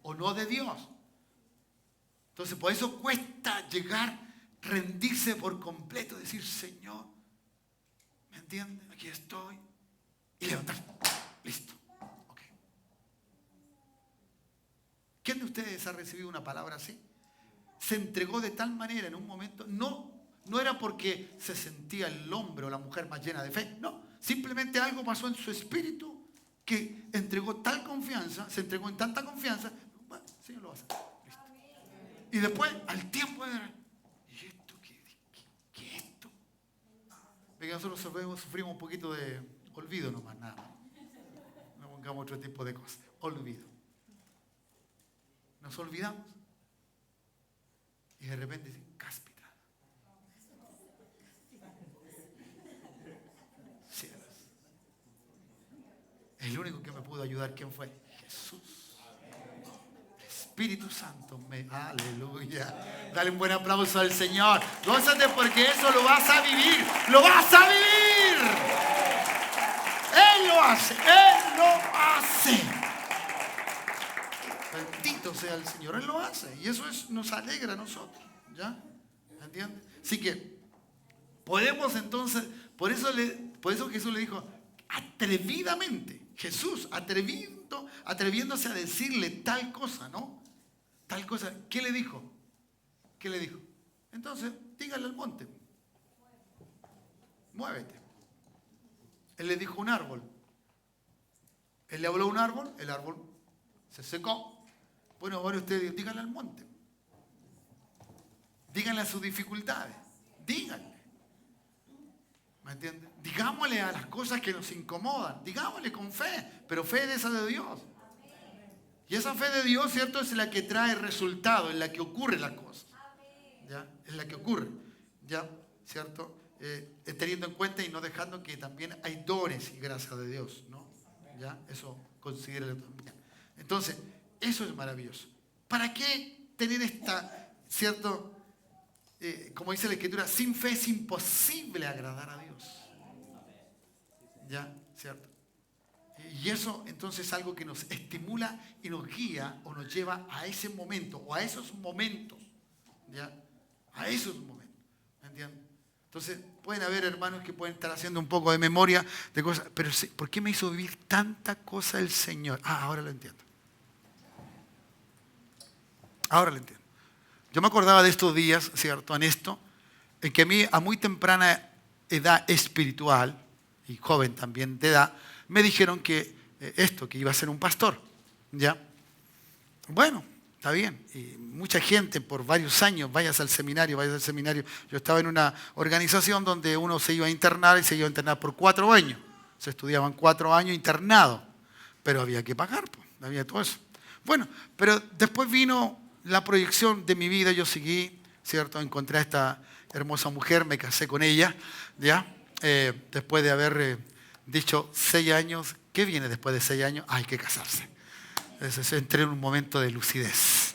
o no de Dios. Entonces, por eso cuesta llegar, rendirse por completo, decir, Señor, ¿me entienden? Aquí estoy. Y levantar. Listo. Okay. ¿Quién de ustedes ha recibido una palabra así? Se entregó de tal manera en un momento, no era porque se sentía el hombre o la mujer más llena de fe, no, simplemente algo pasó en su espíritu que entregó tal confianza, se entregó en tanta confianza, bueno, Señor lo va a hacer, listo. Y después, al tiempo de ¿y esto qué es esto? Porque nosotros sufrimos un poquito de olvido nomás, nada. No pongamos otro tipo de cosas, olvido. Nos olvidamos. Y de repente dicen, cáspita. Cielos. El único que me pudo ayudar, ¿quién fue? Jesús. El Espíritu Santo, aleluya. Dale un buen aplauso al Señor. Gózate porque eso lo vas a vivir. ¡Lo vas a vivir! Él lo hace. Él lo hace. Bendito sea el Señor. Él lo hace. Y eso nos alegra a nosotros. ¿Ya? ¿Entiendes? Así que podemos entonces, por eso Jesús le dijo, atrevidamente, Jesús atreviéndose a decirle tal cosa, ¿no? Tal cosa. ¿Qué le dijo? ¿Qué le dijo? Entonces, dígale al monte, muévete. Él le dijo un árbol. Él le habló a un árbol, el árbol se secó. Bueno, ahora ustedes díganle al monte. Díganle a sus dificultades. Díganle. ¿Me entienden? Digámosle a las cosas que nos incomodan. Digámosle con fe, pero fe de esa de Dios. Y esa fe de Dios, ¿cierto? Es la que trae resultado, en la que ocurre la cosa. ¿Ya? Es la que ocurre. ¿Ya? ¿Cierto? Teniendo en cuenta y no dejando que también hay dones y gracia de Dios, ¿no? ¿Ya? Eso considéralo también. Entonces, eso es maravilloso. ¿Para qué tener esta, ¿cierto? Como dice la Escritura, sin fe es imposible agradar a Dios. ¿Ya? ¿Cierto? Y eso entonces es algo que nos estimula y nos guía o nos lleva a ese momento o a esos momentos. ¿Ya? A esos momentos. ¿Me entienden? Entonces pueden haber hermanos que pueden estar haciendo un poco de memoria de cosas. Pero ¿por qué me hizo vivir tanta cosa el Señor? Ahora lo entiendo. Ahora lo entiendo. Yo me acordaba de estos días, ¿cierto? En esto, en que a mí a muy temprana edad espiritual, y joven también de edad, me dijeron que que iba a ser un pastor. ¿Ya? Bueno, está bien. Y mucha gente por varios años, vayas al seminario. Yo estaba en una organización donde uno se iba a internar y se iba a internar por 4 años. Se estudiaban 4 años internados, pero había que pagar, pues, había todo eso. Bueno, pero después vino la proyección de mi vida, yo seguí, ¿cierto? Encontré a esta hermosa mujer, me casé con ella, ¿ya? Después de haber dicho 6 años, ¿qué viene después de 6 años? Hay que casarse. Entonces entré en un momento de lucidez.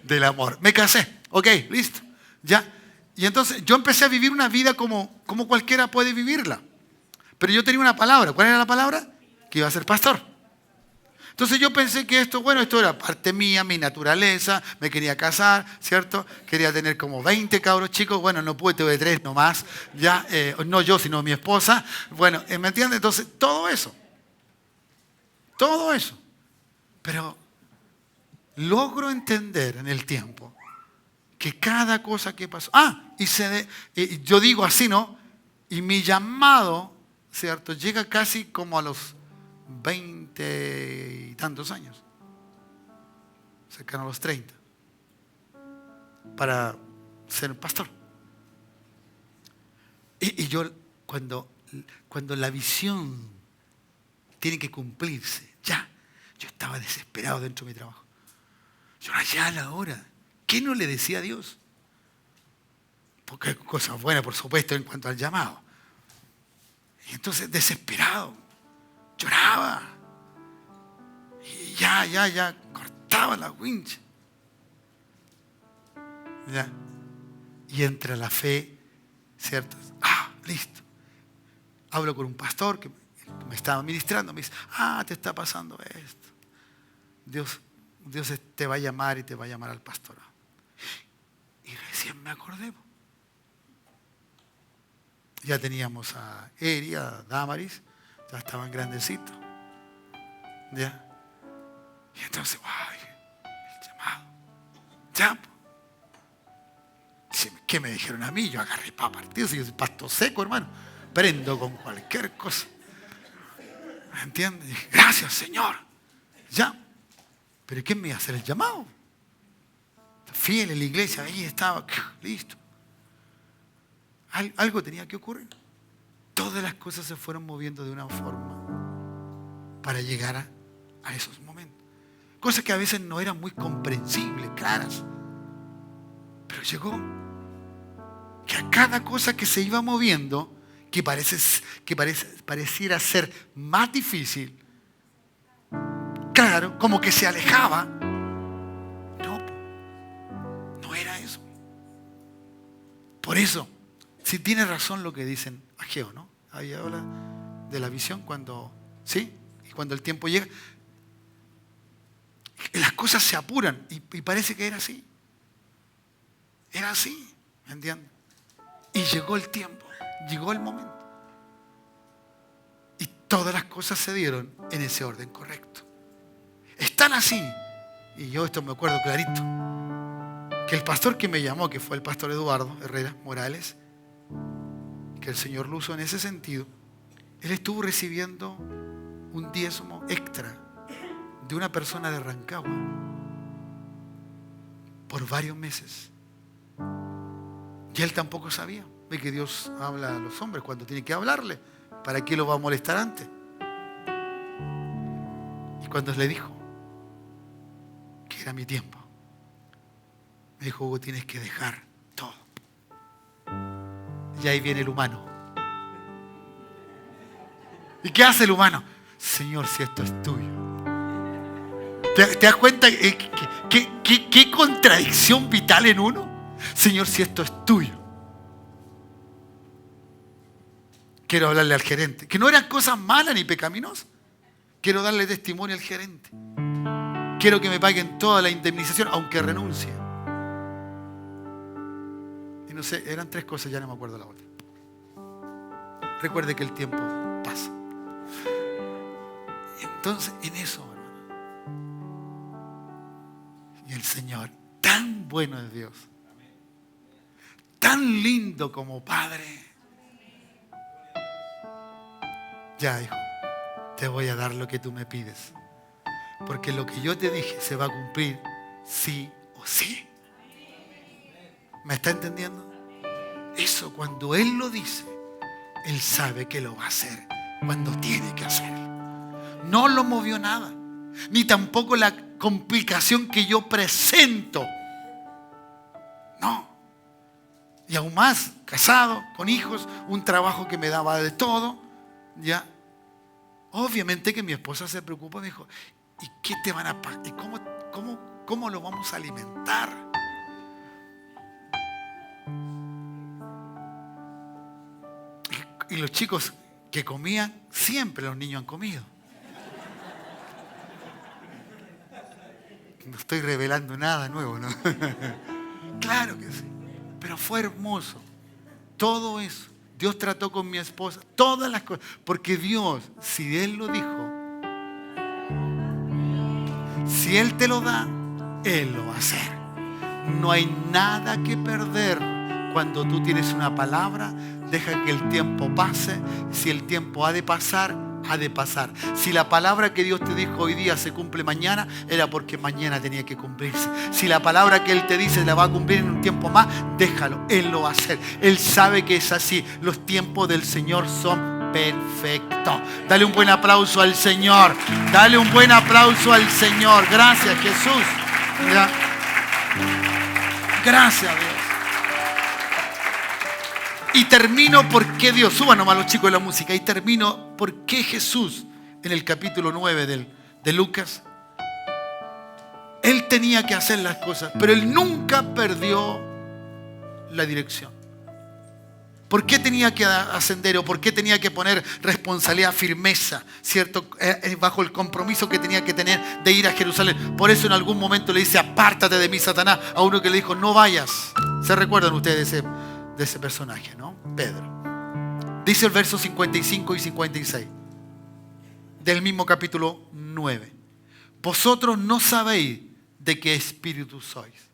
Del amor. Me casé, ok, listo, ¿ya? Y entonces yo empecé a vivir una vida como cualquiera puede vivirla. Pero yo tenía una palabra. ¿Cuál era la palabra? Que iba a ser pastor. Entonces yo pensé que esto era parte mía, mi naturaleza, me quería casar, ¿cierto? Quería tener como 20 cabros chicos, bueno, no pude, tuve 3 nomás, ya, no yo, sino mi esposa. Bueno, ¿me entiendes? Entonces, todo eso. Pero logro entender en el tiempo que cada cosa que pasó, yo digo así, ¿no? Y mi llamado, ¿cierto? Llega casi como a los 20 y tantos años, cercano a los 30, para ser pastor. Y yo, cuando la visión tiene que cumplirse, yo estaba desesperado dentro de mi trabajo. Yo ya a la hora, ¿qué no le decía a Dios? Porque hay cosas buenas, por supuesto, en cuanto al llamado. Y entonces, desesperado, lloraba. Y ya, cortaba la wincha. Ya. Y entra la fe, ¿cierto? Listo. Hablo con un pastor que me estaba ministrando, me dice, te está pasando esto. Dios te va a llamar y te va a llamar al pastorado. Y recién me acordé. Ya teníamos a Eri, a Damaris, ya estaban grandecitos. ¿Ya? Y entonces, el llamado. Ya. ¿Qué me dijeron a mí? Yo agarré para partir, si yo soy pasto seco, hermano. Prendo con cualquier cosa. ¿Me entiendes? Dije, gracias, Señor. Ya. ¿Pero quién me iba a hacer el llamado? Fiel en la iglesia, ahí estaba, listo. Algo tenía que ocurrir. Todas las cosas se fueron moviendo de una forma para llegar a esos momentos. Cosas que a veces no eran muy comprensibles, claras. Pero llegó que a cada cosa que se iba moviendo, que pareciera ser más difícil, Claro, como que se alejaba. No, no era eso. Por eso, si tiene razón lo que dicen Ageo, ¿no? Ahí habla de la visión cuando, ¿sí? Y cuando el tiempo llega, las cosas se apuran y parece que era así. Era así, ¿me entiendes? Y llegó el tiempo, llegó el momento. Y todas las cosas se dieron en ese orden correcto. Están así. Y yo esto me acuerdo clarito. Que el pastor que me llamó, que fue el pastor Eduardo Herrera Morales, que el Señor lo usó en ese sentido, él estuvo recibiendo un diezmo extra de una persona de Rancagua por varios meses. Y él tampoco sabía. Ve que Dios habla a los hombres cuando tiene que hablarle. ¿Para qué lo va a molestar antes? Y cuando le dijo que era mi tiempo, me dijo: Hugo, tienes que dejar todo. Y ahí viene el humano. ¿Y qué hace el humano? Señor, si esto es tuyo. ¿Te das cuenta qué contradicción vital en uno? Señor, si esto es tuyo. Quiero hablarle al gerente, que no eran cosas malas ni pecaminosas. Quiero darle testimonio al gerente. Quiero que me paguen toda la indemnización, aunque renuncie. Y no sé, eran 3 cosas, ya no me acuerdo la otra. Recuerde que el tiempo pasa. Y entonces, en eso, hermano. Y el Señor, tan bueno es Dios. Tan lindo como Padre. Ya, hijo, te voy a dar lo que tú me pides. Porque lo que yo te dije se va a cumplir sí o sí. ¿Me está entendiendo? Eso, cuando Él lo dice, Él sabe que lo va a hacer cuando tiene que hacerlo. No lo movió nada, ni tampoco la complicación que yo presento. No. Y aún más, casado, con hijos, un trabajo que me daba de todo. Ya, obviamente que mi esposa se preocupa, me dijo: ¿y qué te van a pagar? ¿Y cómo lo vamos a alimentar? Y los chicos que comían, siempre los niños han comido. No estoy revelando nada nuevo, ¿no? Claro que sí. Pero fue hermoso. Todo eso. Dios trató con mi esposa, todas las cosas. Porque Dios, si Él lo dijo, si Él te lo da, Él lo va a hacer. No hay nada que perder cuando tú tienes una palabra. Deja que el tiempo pase. Si el tiempo ha de pasar, ha de pasar. Si la palabra que Dios te dijo hoy día se cumple mañana, era porque mañana tenía que cumplirse. Si la palabra que Él te dice la va a cumplir en un tiempo más, déjalo, Él lo va a hacer. Él sabe que es así. Los tiempos del Señor son perfectos. Dale un buen aplauso al Señor. Dale un buen aplauso al Señor. Gracias, Jesús. Gracias, Dios. Y termino porque Dios, suban nomás los chicos de la música, y termino porque Jesús, en el capítulo 9 de Lucas, Él tenía que hacer las cosas, pero Él nunca perdió la dirección. ¿Por qué tenía que ascender o por qué tenía que poner responsabilidad, firmeza, ¿cierto? Bajo el compromiso que tenía que tener de ir a Jerusalén? Por eso en algún momento le dice: apártate de mí, Satanás, a uno que le dijo: no vayas. ¿Se recuerdan ustedes de ese personaje, no? Pedro. Dice el verso 55 y 56 del mismo capítulo 9: vosotros no sabéis de qué espíritu sois.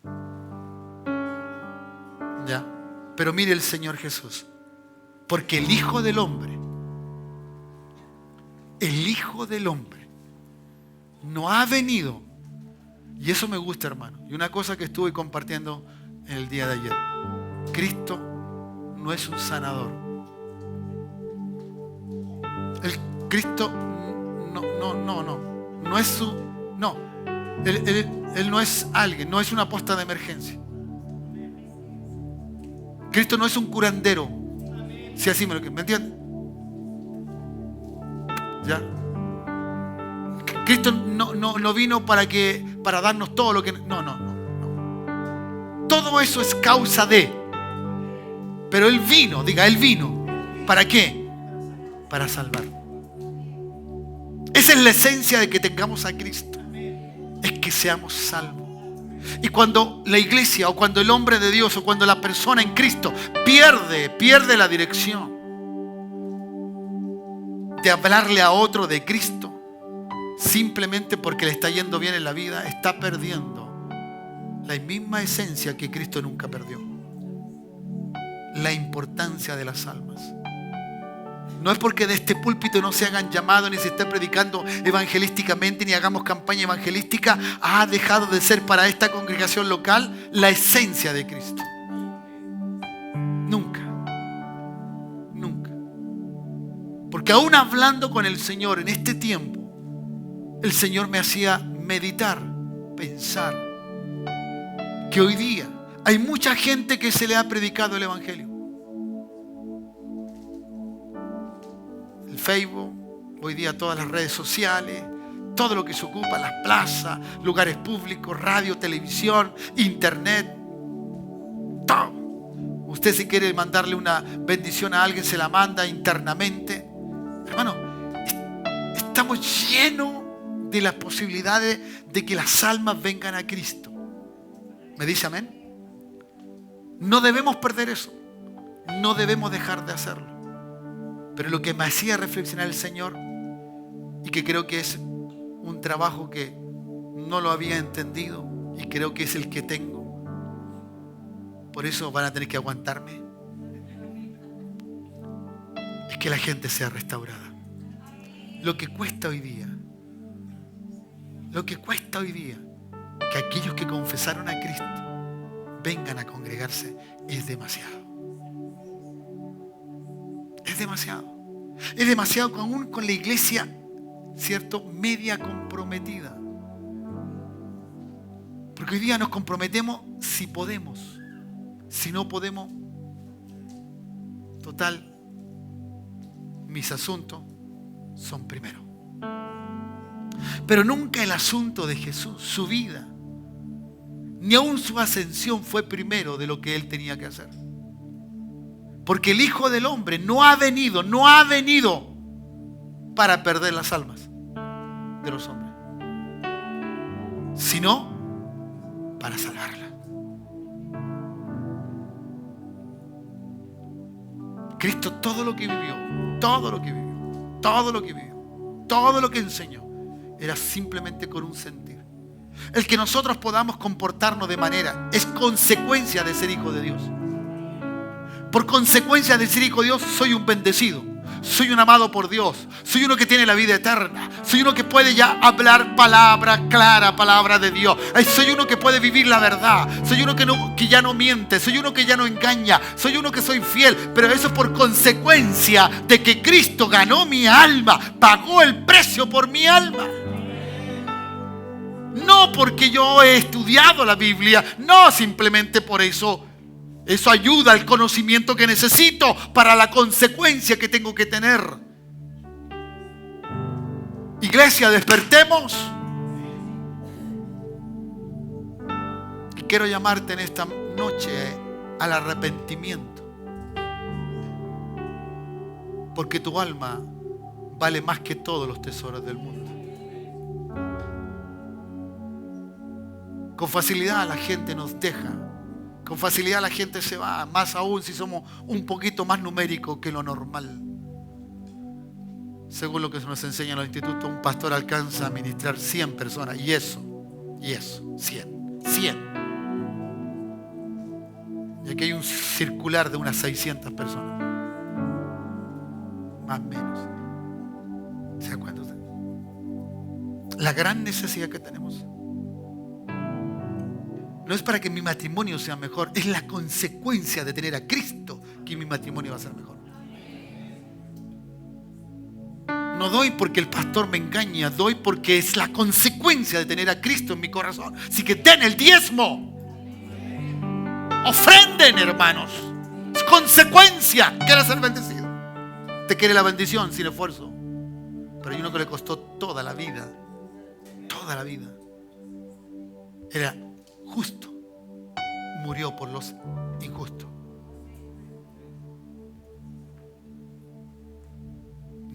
¿Ya? Pero mire el Señor Jesús, porque el Hijo del Hombre no ha venido, y eso me gusta, hermano, y una cosa que estuve compartiendo en el día de ayer: Cristo no es un sanador. Cristo no es Él no es alguien, no es una posta de emergencia. Cristo no es un curandero. Si así ¿me entienden? ¿Ya? Cristo no vino para darnos todo lo que... No. Todo eso es causa de. Pero Él vino, Él vino. ¿Para qué? Para salvar. Esa es la esencia de que tengamos a Cristo. Es que seamos salvos. Y cuando la iglesia o cuando el hombre de Dios o cuando la persona en Cristo pierde la dirección de hablarle a otro de Cristo, simplemente porque le está yendo bien en la vida, está perdiendo la misma esencia que Cristo nunca perdió. La importancia de las almas. No es porque de este púlpito no se hagan llamados, ni se esté predicando evangelísticamente, ni hagamos campaña evangelística, ha dejado de ser para esta congregación local la esencia de Cristo. Nunca. Porque aún hablando con el Señor en este tiempo, el Señor me hacía meditar, pensar, que hoy día hay mucha gente que se le ha predicado el evangelio. El Facebook, hoy día todas las redes sociales, todo lo que se ocupa, las plazas, lugares públicos, radio, televisión, internet, todo. Usted si quiere mandarle una bendición a alguien, se la manda internamente. Hermano, estamos llenos de las posibilidades de que las almas vengan a Cristo. ¿Me dice amén? No debemos perder eso. No debemos dejar de hacerlo. Pero lo que me hacía reflexionar el Señor, y que creo que es un trabajo que no lo había entendido, y creo que es el que tengo, por eso van a tener que aguantarme, es que la gente sea restaurada. Lo que cuesta hoy día, que aquellos que confesaron a Cristo vengan a congregarse, es demasiado. Es demasiado aún con la iglesia, ¿cierto?, media comprometida. Porque hoy día nos comprometemos si podemos. Si no podemos, total, mis asuntos son primero. Pero nunca el asunto de Jesús, su vida, ni aún su ascensión fue primero de lo que Él tenía que hacer. Porque el Hijo del Hombre no ha venido para perder las almas de los hombres, sino para salvarlas. Cristo todo lo que vivió, todo lo que enseñó, era simplemente con un sentir. El que nosotros podamos comportarnos de manera es consecuencia de ser hijo de Dios. Por consecuencia de ser hijo de Dios, soy un bendecido, soy un amado por Dios, soy uno que tiene la vida eterna, soy uno que puede ya hablar palabra clara, palabra de Dios, soy uno que puede vivir la verdad, soy uno que ya no miente, soy uno que ya no engaña, soy uno que soy fiel. Pero eso es por consecuencia de que Cristo ganó mi alma, pagó el precio por mi alma. No porque yo he estudiado la Biblia, no, simplemente por eso. Eso ayuda al conocimiento que necesito para la consecuencia que tengo que tener. Iglesia, despertemos. Y quiero llamarte en esta noche al arrepentimiento. Porque tu alma vale más que todos los tesoros del mundo. Con facilidad la gente nos deja. Con facilidad la gente se va, más aún si somos un poquito más numéricos que lo normal. Según lo que nos enseñan los institutos, un pastor alcanza a ministrar 100 personas. Y eso, 100. Y aquí hay un circular de unas 600 personas. Más o menos. ¿Se dan cuenta ustedes? La gran necesidad que tenemos no es para que mi matrimonio sea mejor, es la consecuencia de tener a Cristo que mi matrimonio va a ser mejor. No doy porque el pastor me engaña, doy porque es la consecuencia de tener a Cristo en mi corazón. Así que den el diezmo. Ofrenden, hermanos. Es consecuencia. ¿Quieres ser bendecido? Te quiere la bendición sin esfuerzo. Pero hay uno que le costó toda la vida toda la vida. Era justo. Murió por los injustos.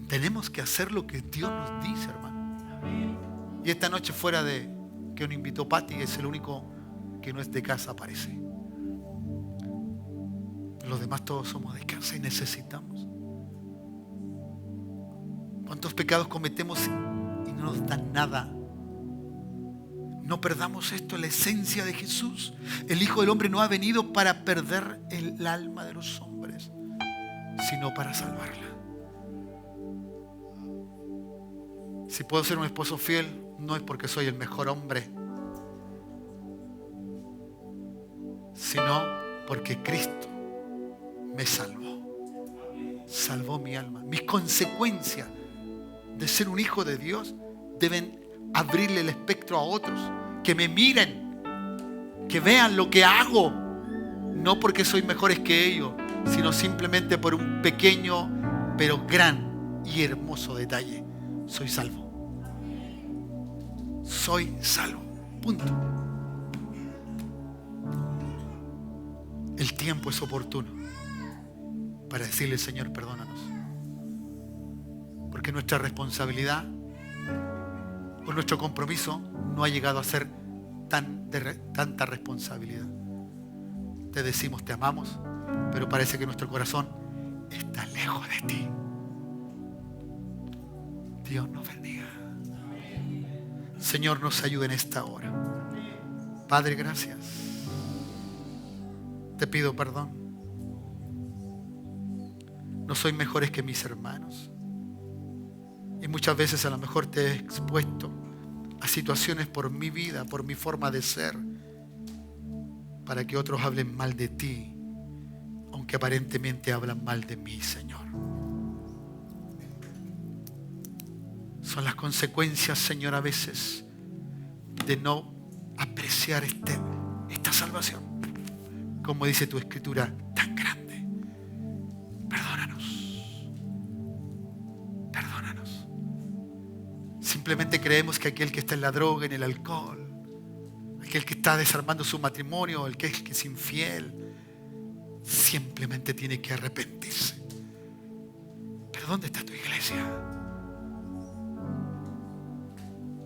Tenemos que hacer lo que Dios nos dice, hermano. Y esta noche, fuera de que nos invitó Pati, es el único que no es de casa, aparece. Los demás todos somos de casa y necesitamos. ¿Cuántos pecados cometemos y no nos dan nada? No perdamos esto, la esencia de Jesús. El Hijo del Hombre no ha venido para perder el alma de los hombres, sino para salvarla. Si puedo ser un esposo fiel, no es porque soy el mejor hombre, sino porque Cristo me salvó. Salvó mi alma. Mis consecuencias de ser un hijo de Dios deben abrirle el espectro a otros, que me miren, que vean lo que hago, no porque soy mejores que ellos, sino simplemente por un pequeño pero gran y hermoso detalle. Soy salvo. Soy salvo. Punto. El tiempo es oportuno para decirle: Señor, perdónanos. Porque nuestra responsabilidad o nuestro compromiso no ha llegado a ser tanta responsabilidad. Te decimos: te amamos, pero parece que nuestro corazón está lejos de ti. Dios nos bendiga. Señor, nos ayude en esta hora. Padre, gracias. Te pido perdón. No soy mejores que mis hermanos. Y muchas veces a lo mejor te he expuesto a situaciones por mi vida, por mi forma de ser, para que otros hablen mal de ti, aunque aparentemente hablan mal de mí, Señor. Son las consecuencias, Señor, a veces de no apreciar esta salvación, como dice tu Escritura, tan grande. Perdónanos. Simplemente creemos que aquel que está en la droga, en el alcohol, aquel que está desarmando su matrimonio, el que es infiel, simplemente tiene que arrepentirse. Pero ¿dónde está tu iglesia?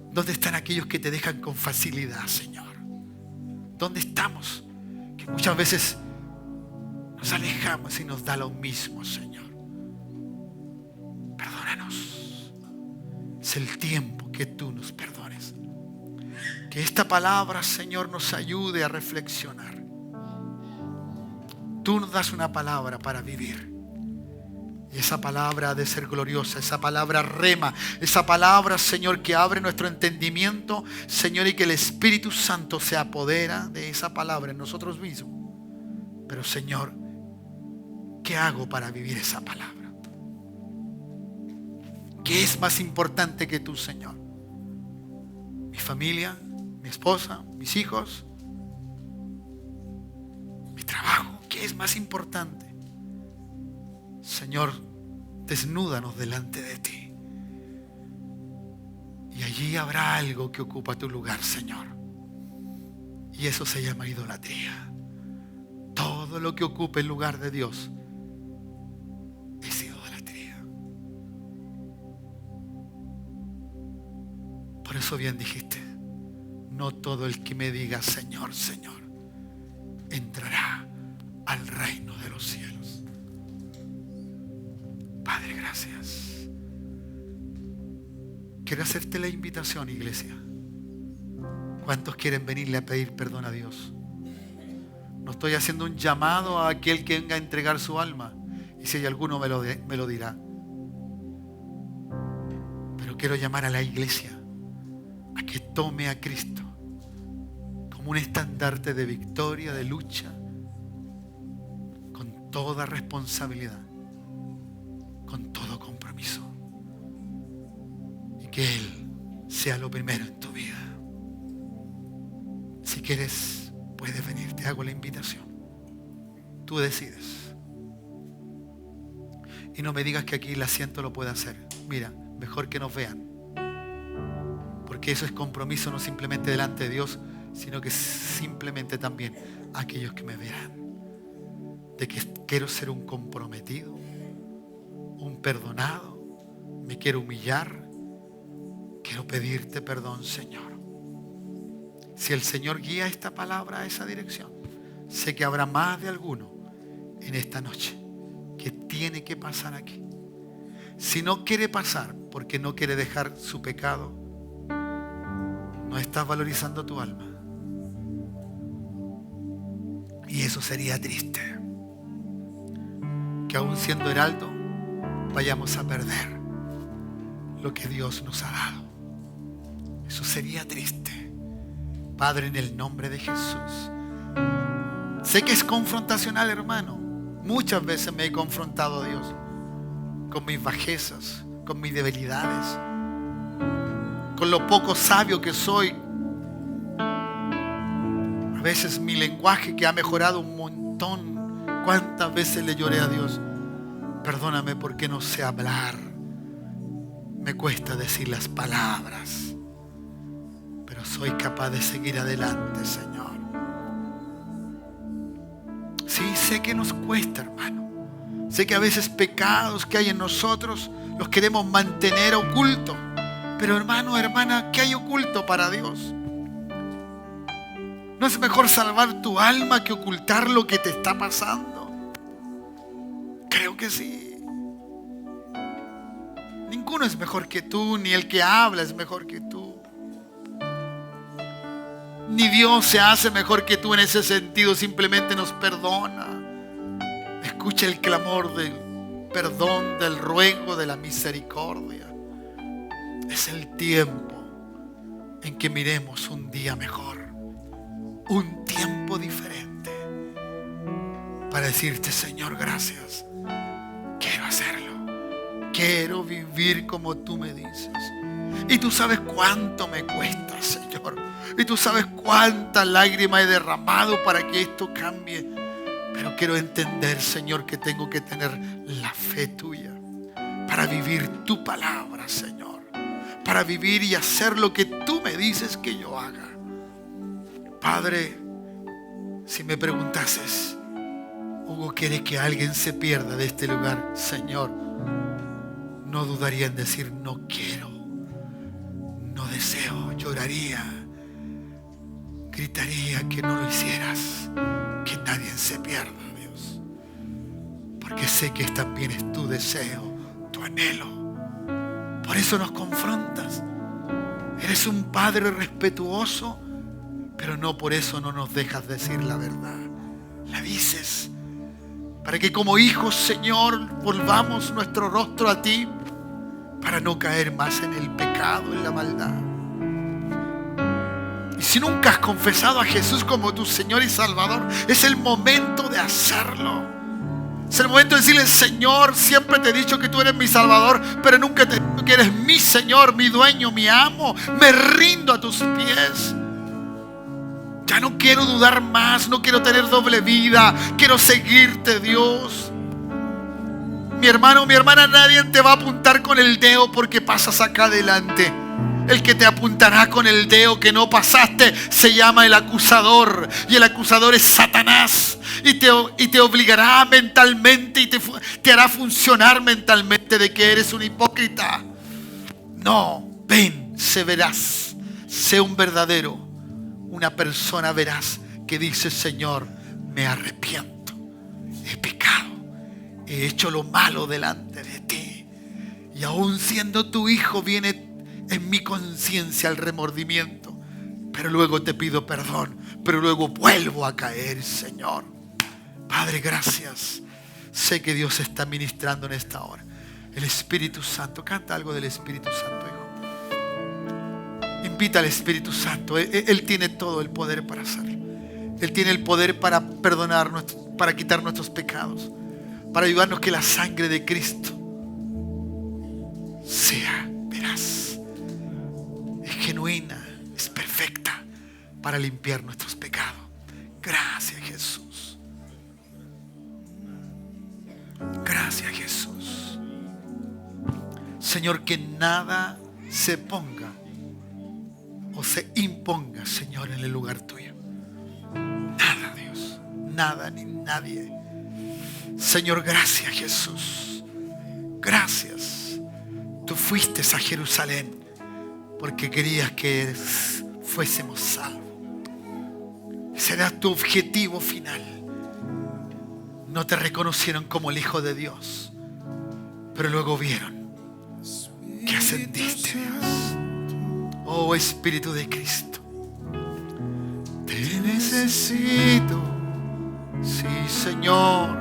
¿Dónde están aquellos que te dejan con facilidad, Señor? ¿Dónde estamos? Que muchas veces nos alejamos y nos da lo mismo, Señor. Perdónanos. Es el tiempo que tú nos perdones. Que esta palabra, Señor, nos ayude a reflexionar. Tú nos das una palabra para vivir. Y esa palabra ha de ser gloriosa, esa palabra rema, esa palabra, Señor, que abre nuestro entendimiento, Señor, y que el Espíritu Santo se apodera de esa palabra en nosotros mismos. Pero, Señor, ¿qué hago para vivir esa palabra? ¿Qué es más importante que tú, Señor? Mi familia, mi esposa, mis hijos, mi trabajo. ¿Qué es más importante? Señor, desnúdanos delante de ti. Y allí habrá algo que ocupa tu lugar, Señor. Y eso se llama idolatría. Todo lo que ocupe el lugar de Dios es idolatría. Por eso bien dijiste: no todo el que me diga Señor, Señor, entrará al reino de los cielos. Padre, gracias. Quiero hacerte la invitación, iglesia. ¿Cuántos quieren venirle a pedir perdón a Dios? No estoy haciendo un llamado a aquel que venga a entregar su alma. Y si hay alguno me lo dirá. Pero quiero llamar a la iglesia a que tome a Cristo como un estandarte de victoria, de lucha, con toda responsabilidad, con todo compromiso, y que Él sea lo primero en tu vida. Si quieres, puedes venir, te hago la invitación. Tú decides. Y no me digas que aquí el asiento lo puede hacer. Mira, mejor que nos vean, Porque eso es compromiso no simplemente delante de Dios, sino que simplemente también a aquellos que me verán. De que quiero ser un comprometido, un perdonado, me quiero humillar, quiero pedirte perdón, Señor. Si el Señor guía esta palabra a esa dirección, sé que habrá más de alguno en esta noche que tiene que pasar aquí. Si no quiere pasar porque no quiere dejar su pecado, no estás valorizando tu alma. Y eso sería triste. Que aún siendo heraldo, vayamos a perder lo que Dios nos ha dado. Eso sería triste. Padre, en el nombre de Jesús. Sé que es confrontacional, hermano. Muchas veces me he confrontado a Dios con mis bajezas, con mis debilidades, con lo poco sabio que soy. A veces mi lenguaje que ha mejorado un montón. ¿Cuántas veces le lloré a Dios? Perdóname porque no sé hablar. Me cuesta decir las palabras. Pero soy capaz de seguir adelante, Señor. Sí, sé que nos cuesta, hermano. Sé que a veces pecados que hay en nosotros los queremos mantener ocultos. Pero hermano, hermana, ¿qué hay oculto para Dios? ¿No es mejor salvar tu alma que ocultar lo que te está pasando? Creo que sí. Ninguno es mejor que tú, ni el que habla es mejor que tú. Ni Dios se hace mejor que tú en ese sentido, simplemente nos perdona. Escucha el clamor del perdón, del ruego, de la misericordia. Es el tiempo en que miremos un día mejor, un tiempo diferente, para decirte, Señor, gracias. Quiero hacerlo. Quiero vivir como tú me dices. Y tú sabes cuánto me cuesta, Señor. Y tú sabes cuánta lágrima he derramado para que esto cambie. Pero quiero entender, Señor, que tengo que tener la fe tuya para vivir tu palabra, Señor. Para vivir y hacer lo que tú me dices que yo haga. Padre, si me preguntases, Hugo, ¿quiere que alguien se pierda de este lugar? Señor, no dudaría en decir no quiero, no deseo, lloraría, gritaría que no lo hicieras, que nadie se pierda, Dios. Porque sé que también es tu deseo, tu anhelo. Por eso nos confrontas. Eres un Padre respetuoso, pero no por eso no nos dejas decir la verdad. La dices. Para que como hijos, Señor, volvamos nuestro rostro a ti, para no caer más en el pecado, en la maldad. Y si nunca has confesado a Jesús como tu Señor y Salvador, es el momento de hacerlo. Es el momento de decirle, Señor, siempre te he dicho que tú eres mi Salvador, pero nunca te he dicho que eres mi Señor, mi dueño, mi amo. Me rindo a tus pies. Ya no quiero dudar más, no quiero tener doble vida, quiero seguirte, Dios. Mi hermano, mi hermana, nadie te va a apuntar con el dedo porque pasas acá adelante. El que te apuntará con el dedo que no pasaste se llama el acusador. Y el acusador es Satanás. Y te obligará mentalmente y te hará funcionar mentalmente de que eres un hipócrita. No, ven, sé veraz, sé un verdadero. Una persona veraz que dice, Señor, me arrepiento, he pecado, he hecho lo malo delante de ti. Y aún siendo tu hijo viene en mi conciencia el remordimiento. Pero luego te pido perdón, pero luego vuelvo a caer, Señor. Padre, gracias. Sé que Dios está ministrando en esta hora. El Espíritu Santo, canta algo del Espíritu Santo, hijo. Invita al Espíritu Santo. Él tiene todo el poder para hacerlo. Él tiene el poder para perdonar, para quitar nuestros pecados, para ayudarnos que la sangre de Cristo sea veraz, es genuina, es perfecta para limpiar nuestros pecados. Gracias, Jesús. Gracias, Jesús. Señor, que nada se ponga se imponga, Señor, en el lugar tuyo. Nada, Dios, nada ni nadie. Señor, gracias, Jesús. Gracias. Tú fuiste a Jerusalén porque querías que fuésemos salvos. Ese era tu objetivo final. No te reconocieron como el Hijo de Dios, pero luego vieron que ascendiste, Dios. Oh Espíritu de Cristo, te necesito. Sí, Señor.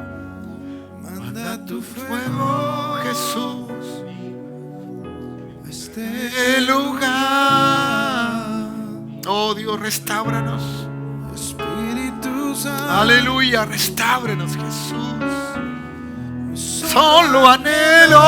Manda tu fuego, Jesús, a este lugar. Oh Dios, restáuranos. Espíritu Santo. Aleluya, restáuranos, Jesús. Solo anhelo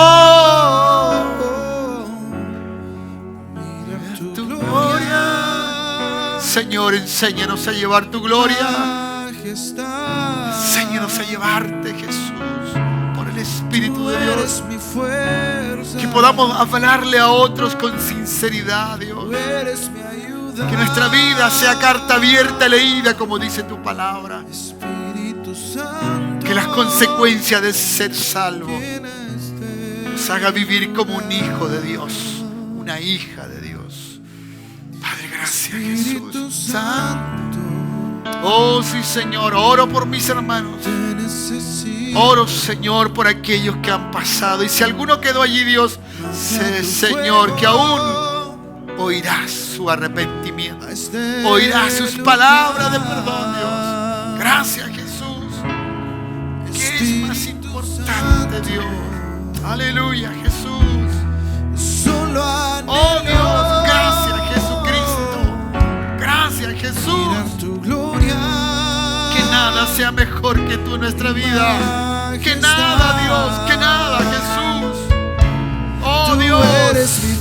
mirar tu gloria. Señor, enséñanos a llevar tu gloria. Enséñanos a llevarte, Jesús, por el Espíritu de Dios. Que podamos hablarle a otros con sinceridad, Dios. Que nuestra vida sea carta abierta, leída, como dice tu palabra. Que las consecuencias de ser salvo nos haga vivir como un hijo de Dios, una hija de Dios. Padre, gracias, Jesús. Santo. Oh, sí, Señor. Oro por mis hermanos. Oro, Señor, por aquellos que han pasado. Y si alguno quedó allí, Dios, sé, Señor, que aún oirás su arrepentimiento, oirás sus palabras de perdón, Dios. Gracias, Jesús. ¿Qué es más importante, Dios? Aleluya, Jesús. Oh Dios, gracias, Jesucristo. Gracias, Jesús. Que nada sea mejor que tú en nuestra vida. Que nada, Dios, que nada, Jesús. Oh Dios, sí,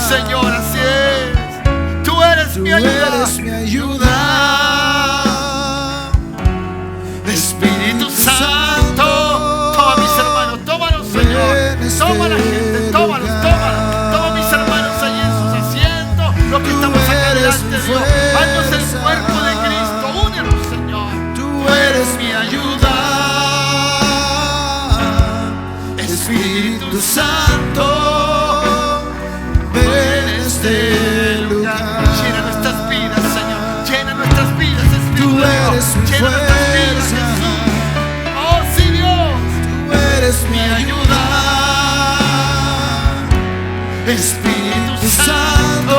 Señor, así es. Tú eres mi ayuda. Espíritu Santo, toma mis hermanos, tómalos, Señor. Toma la gente, tómalos. Toma mis hermanos allí en sus asientos. Los que estamos acá delante, Dios. Haznos el cuerpo de Cristo. Únenos, Señor. Tú eres mi ayuda. Espíritu Santo, ven en este lugar. Llena nuestras vidas, Señor. Llena nuestras vidas, Espíritu de Dios. Llena nuestras vidas, Jesús. Oh, sí, Dios. Tú eres mi ayuda. Espíritu Santo.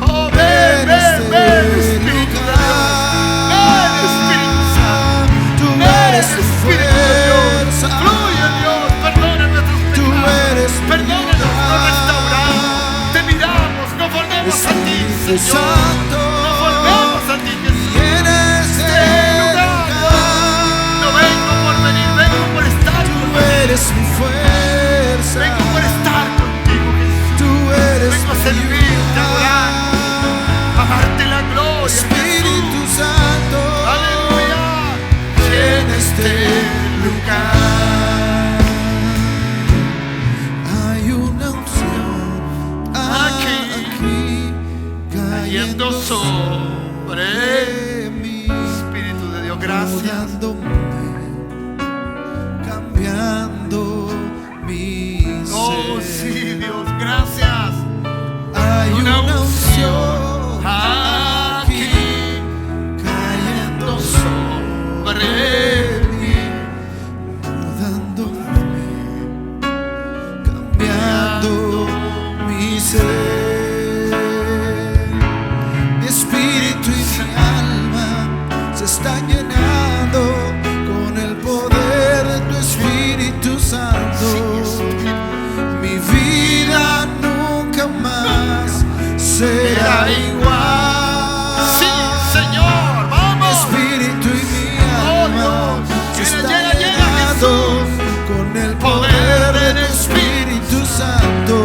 Oh, ven, Espíritu de Dios. Ven, Espíritu Santo. Tú eres Espíritu de Dios. Fluye, Dios. Perdona nuestros pecados. Perdónanos, nos restauramos. Te miramos, nos volvemos a ti, Señor. Nos volvemos a ti, Jesús. En este lugar. No vengo por venir, vengo por estar. Tú eres mi fuerza. Vengo por estar contigo, Jesús. Vengo a servirte, a adorar, a darte la gloria, Espíritu Santo. Aleluya. En este lugar hay una unción aquí cayendo sobre mí. Espíritu de Dios, gracias. Cambiando mi ser. Oh, sí, Dios, gracias. Hay una unción aquí cayendo sobre mí, mudándome, cambiando mi ser. Mi espíritu y mi alma se están llenando con el poder de tu Espíritu Santo. Mi vida nunca más será igual. Sí, Señor, vamos. Mi espíritu y mi alma se están llenando con el poder de tu Espíritu Santo.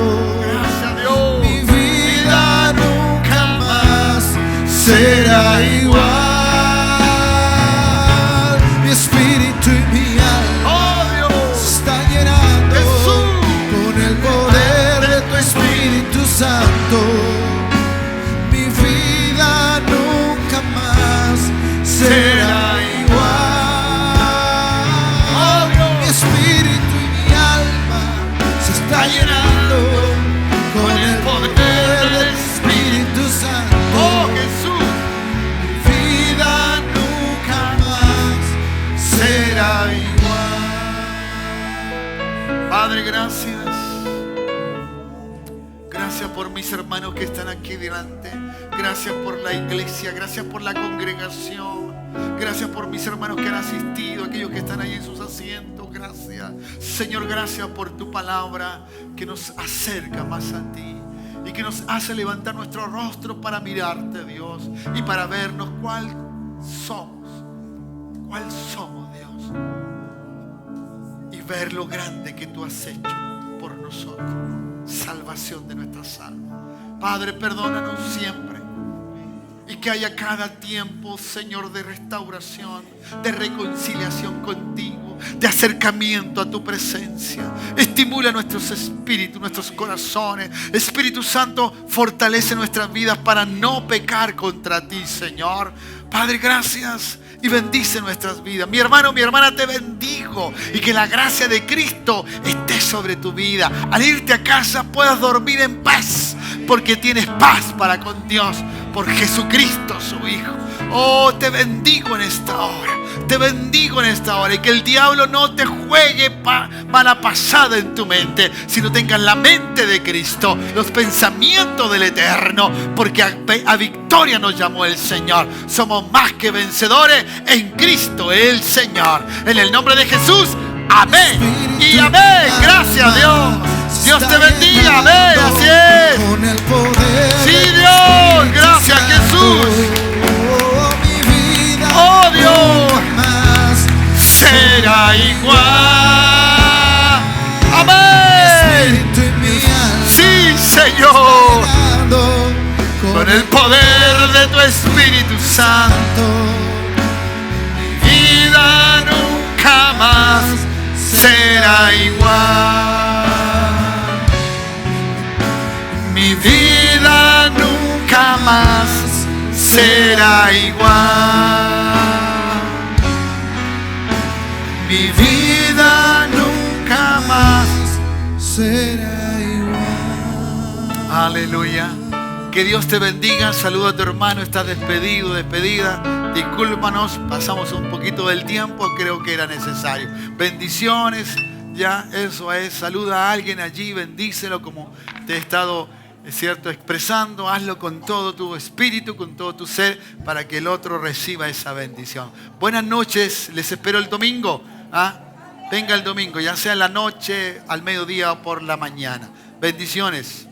Gracias a Dios. Mi vida nunca más será igual. Mi espíritu y mi alma se están llenando con el poder de tu Espíritu Santo. mis hermanos que están aquí delante. Gracias por la iglesia. Gracias por la congregación. Gracias por mis hermanos que han asistido, aquellos que están ahí en sus asientos. Gracias. Señor, gracias por tu palabra que nos acerca más a ti y que nos hace levantar nuestro rostro para mirarte, Dios, y para vernos cuál somos, Dios, y ver lo grande que tú has hecho por nosotros. Salvación de nuestras almas. Padre, perdónanos siempre. Y que haya cada tiempo, Señor, de restauración, de reconciliación contigo, de acercamiento a tu presencia. Estimula nuestros espíritus, nuestros corazones. Espíritu Santo, fortalece nuestras vidas para no pecar contra ti, Señor. Padre, gracias y bendice nuestras vidas. Mi hermano, mi hermana, te bendigo y que la gracia de Cristo esté sobre tu vida. Al irte a casa puedas dormir en paz, porque tienes paz para con Dios por Jesucristo, su Hijo. Oh, te bendigo en esta hora. Te bendigo en esta hora. Y que el diablo no te juegue mala pasada en tu mente, sino tengas la mente de Cristo, los pensamientos del Eterno, porque a victoria nos llamó el Señor. Somos más que vencedores en Cristo el Señor. En el nombre de Jesús, amén y amén. Gracias a Dios. Dios te bendiga. Amén. Así es. Sí, Dios. Gracias, Jesús. Oh, Dios. Será igual. Amén. Sí, Señor. Con el poder de tu Espíritu Santo, mi vida nunca más será igual. Mi vida nunca más será igual. Mi vida nunca más será igual. Aleluya. Que Dios te bendiga. Saluda a tu hermano. Estás despedido, despedida. Discúlpanos, pasamos un poquito del tiempo. Creo que era necesario. Bendiciones. Ya, eso es. Saluda a alguien allí. Bendícelo como te he estado, es cierto, expresando. Hazlo con todo tu espíritu, con todo tu ser, para que el otro reciba esa bendición. Buenas noches. Les espero el domingo. Venga el domingo, ya sea en la noche, al mediodía o por la mañana. Bendiciones.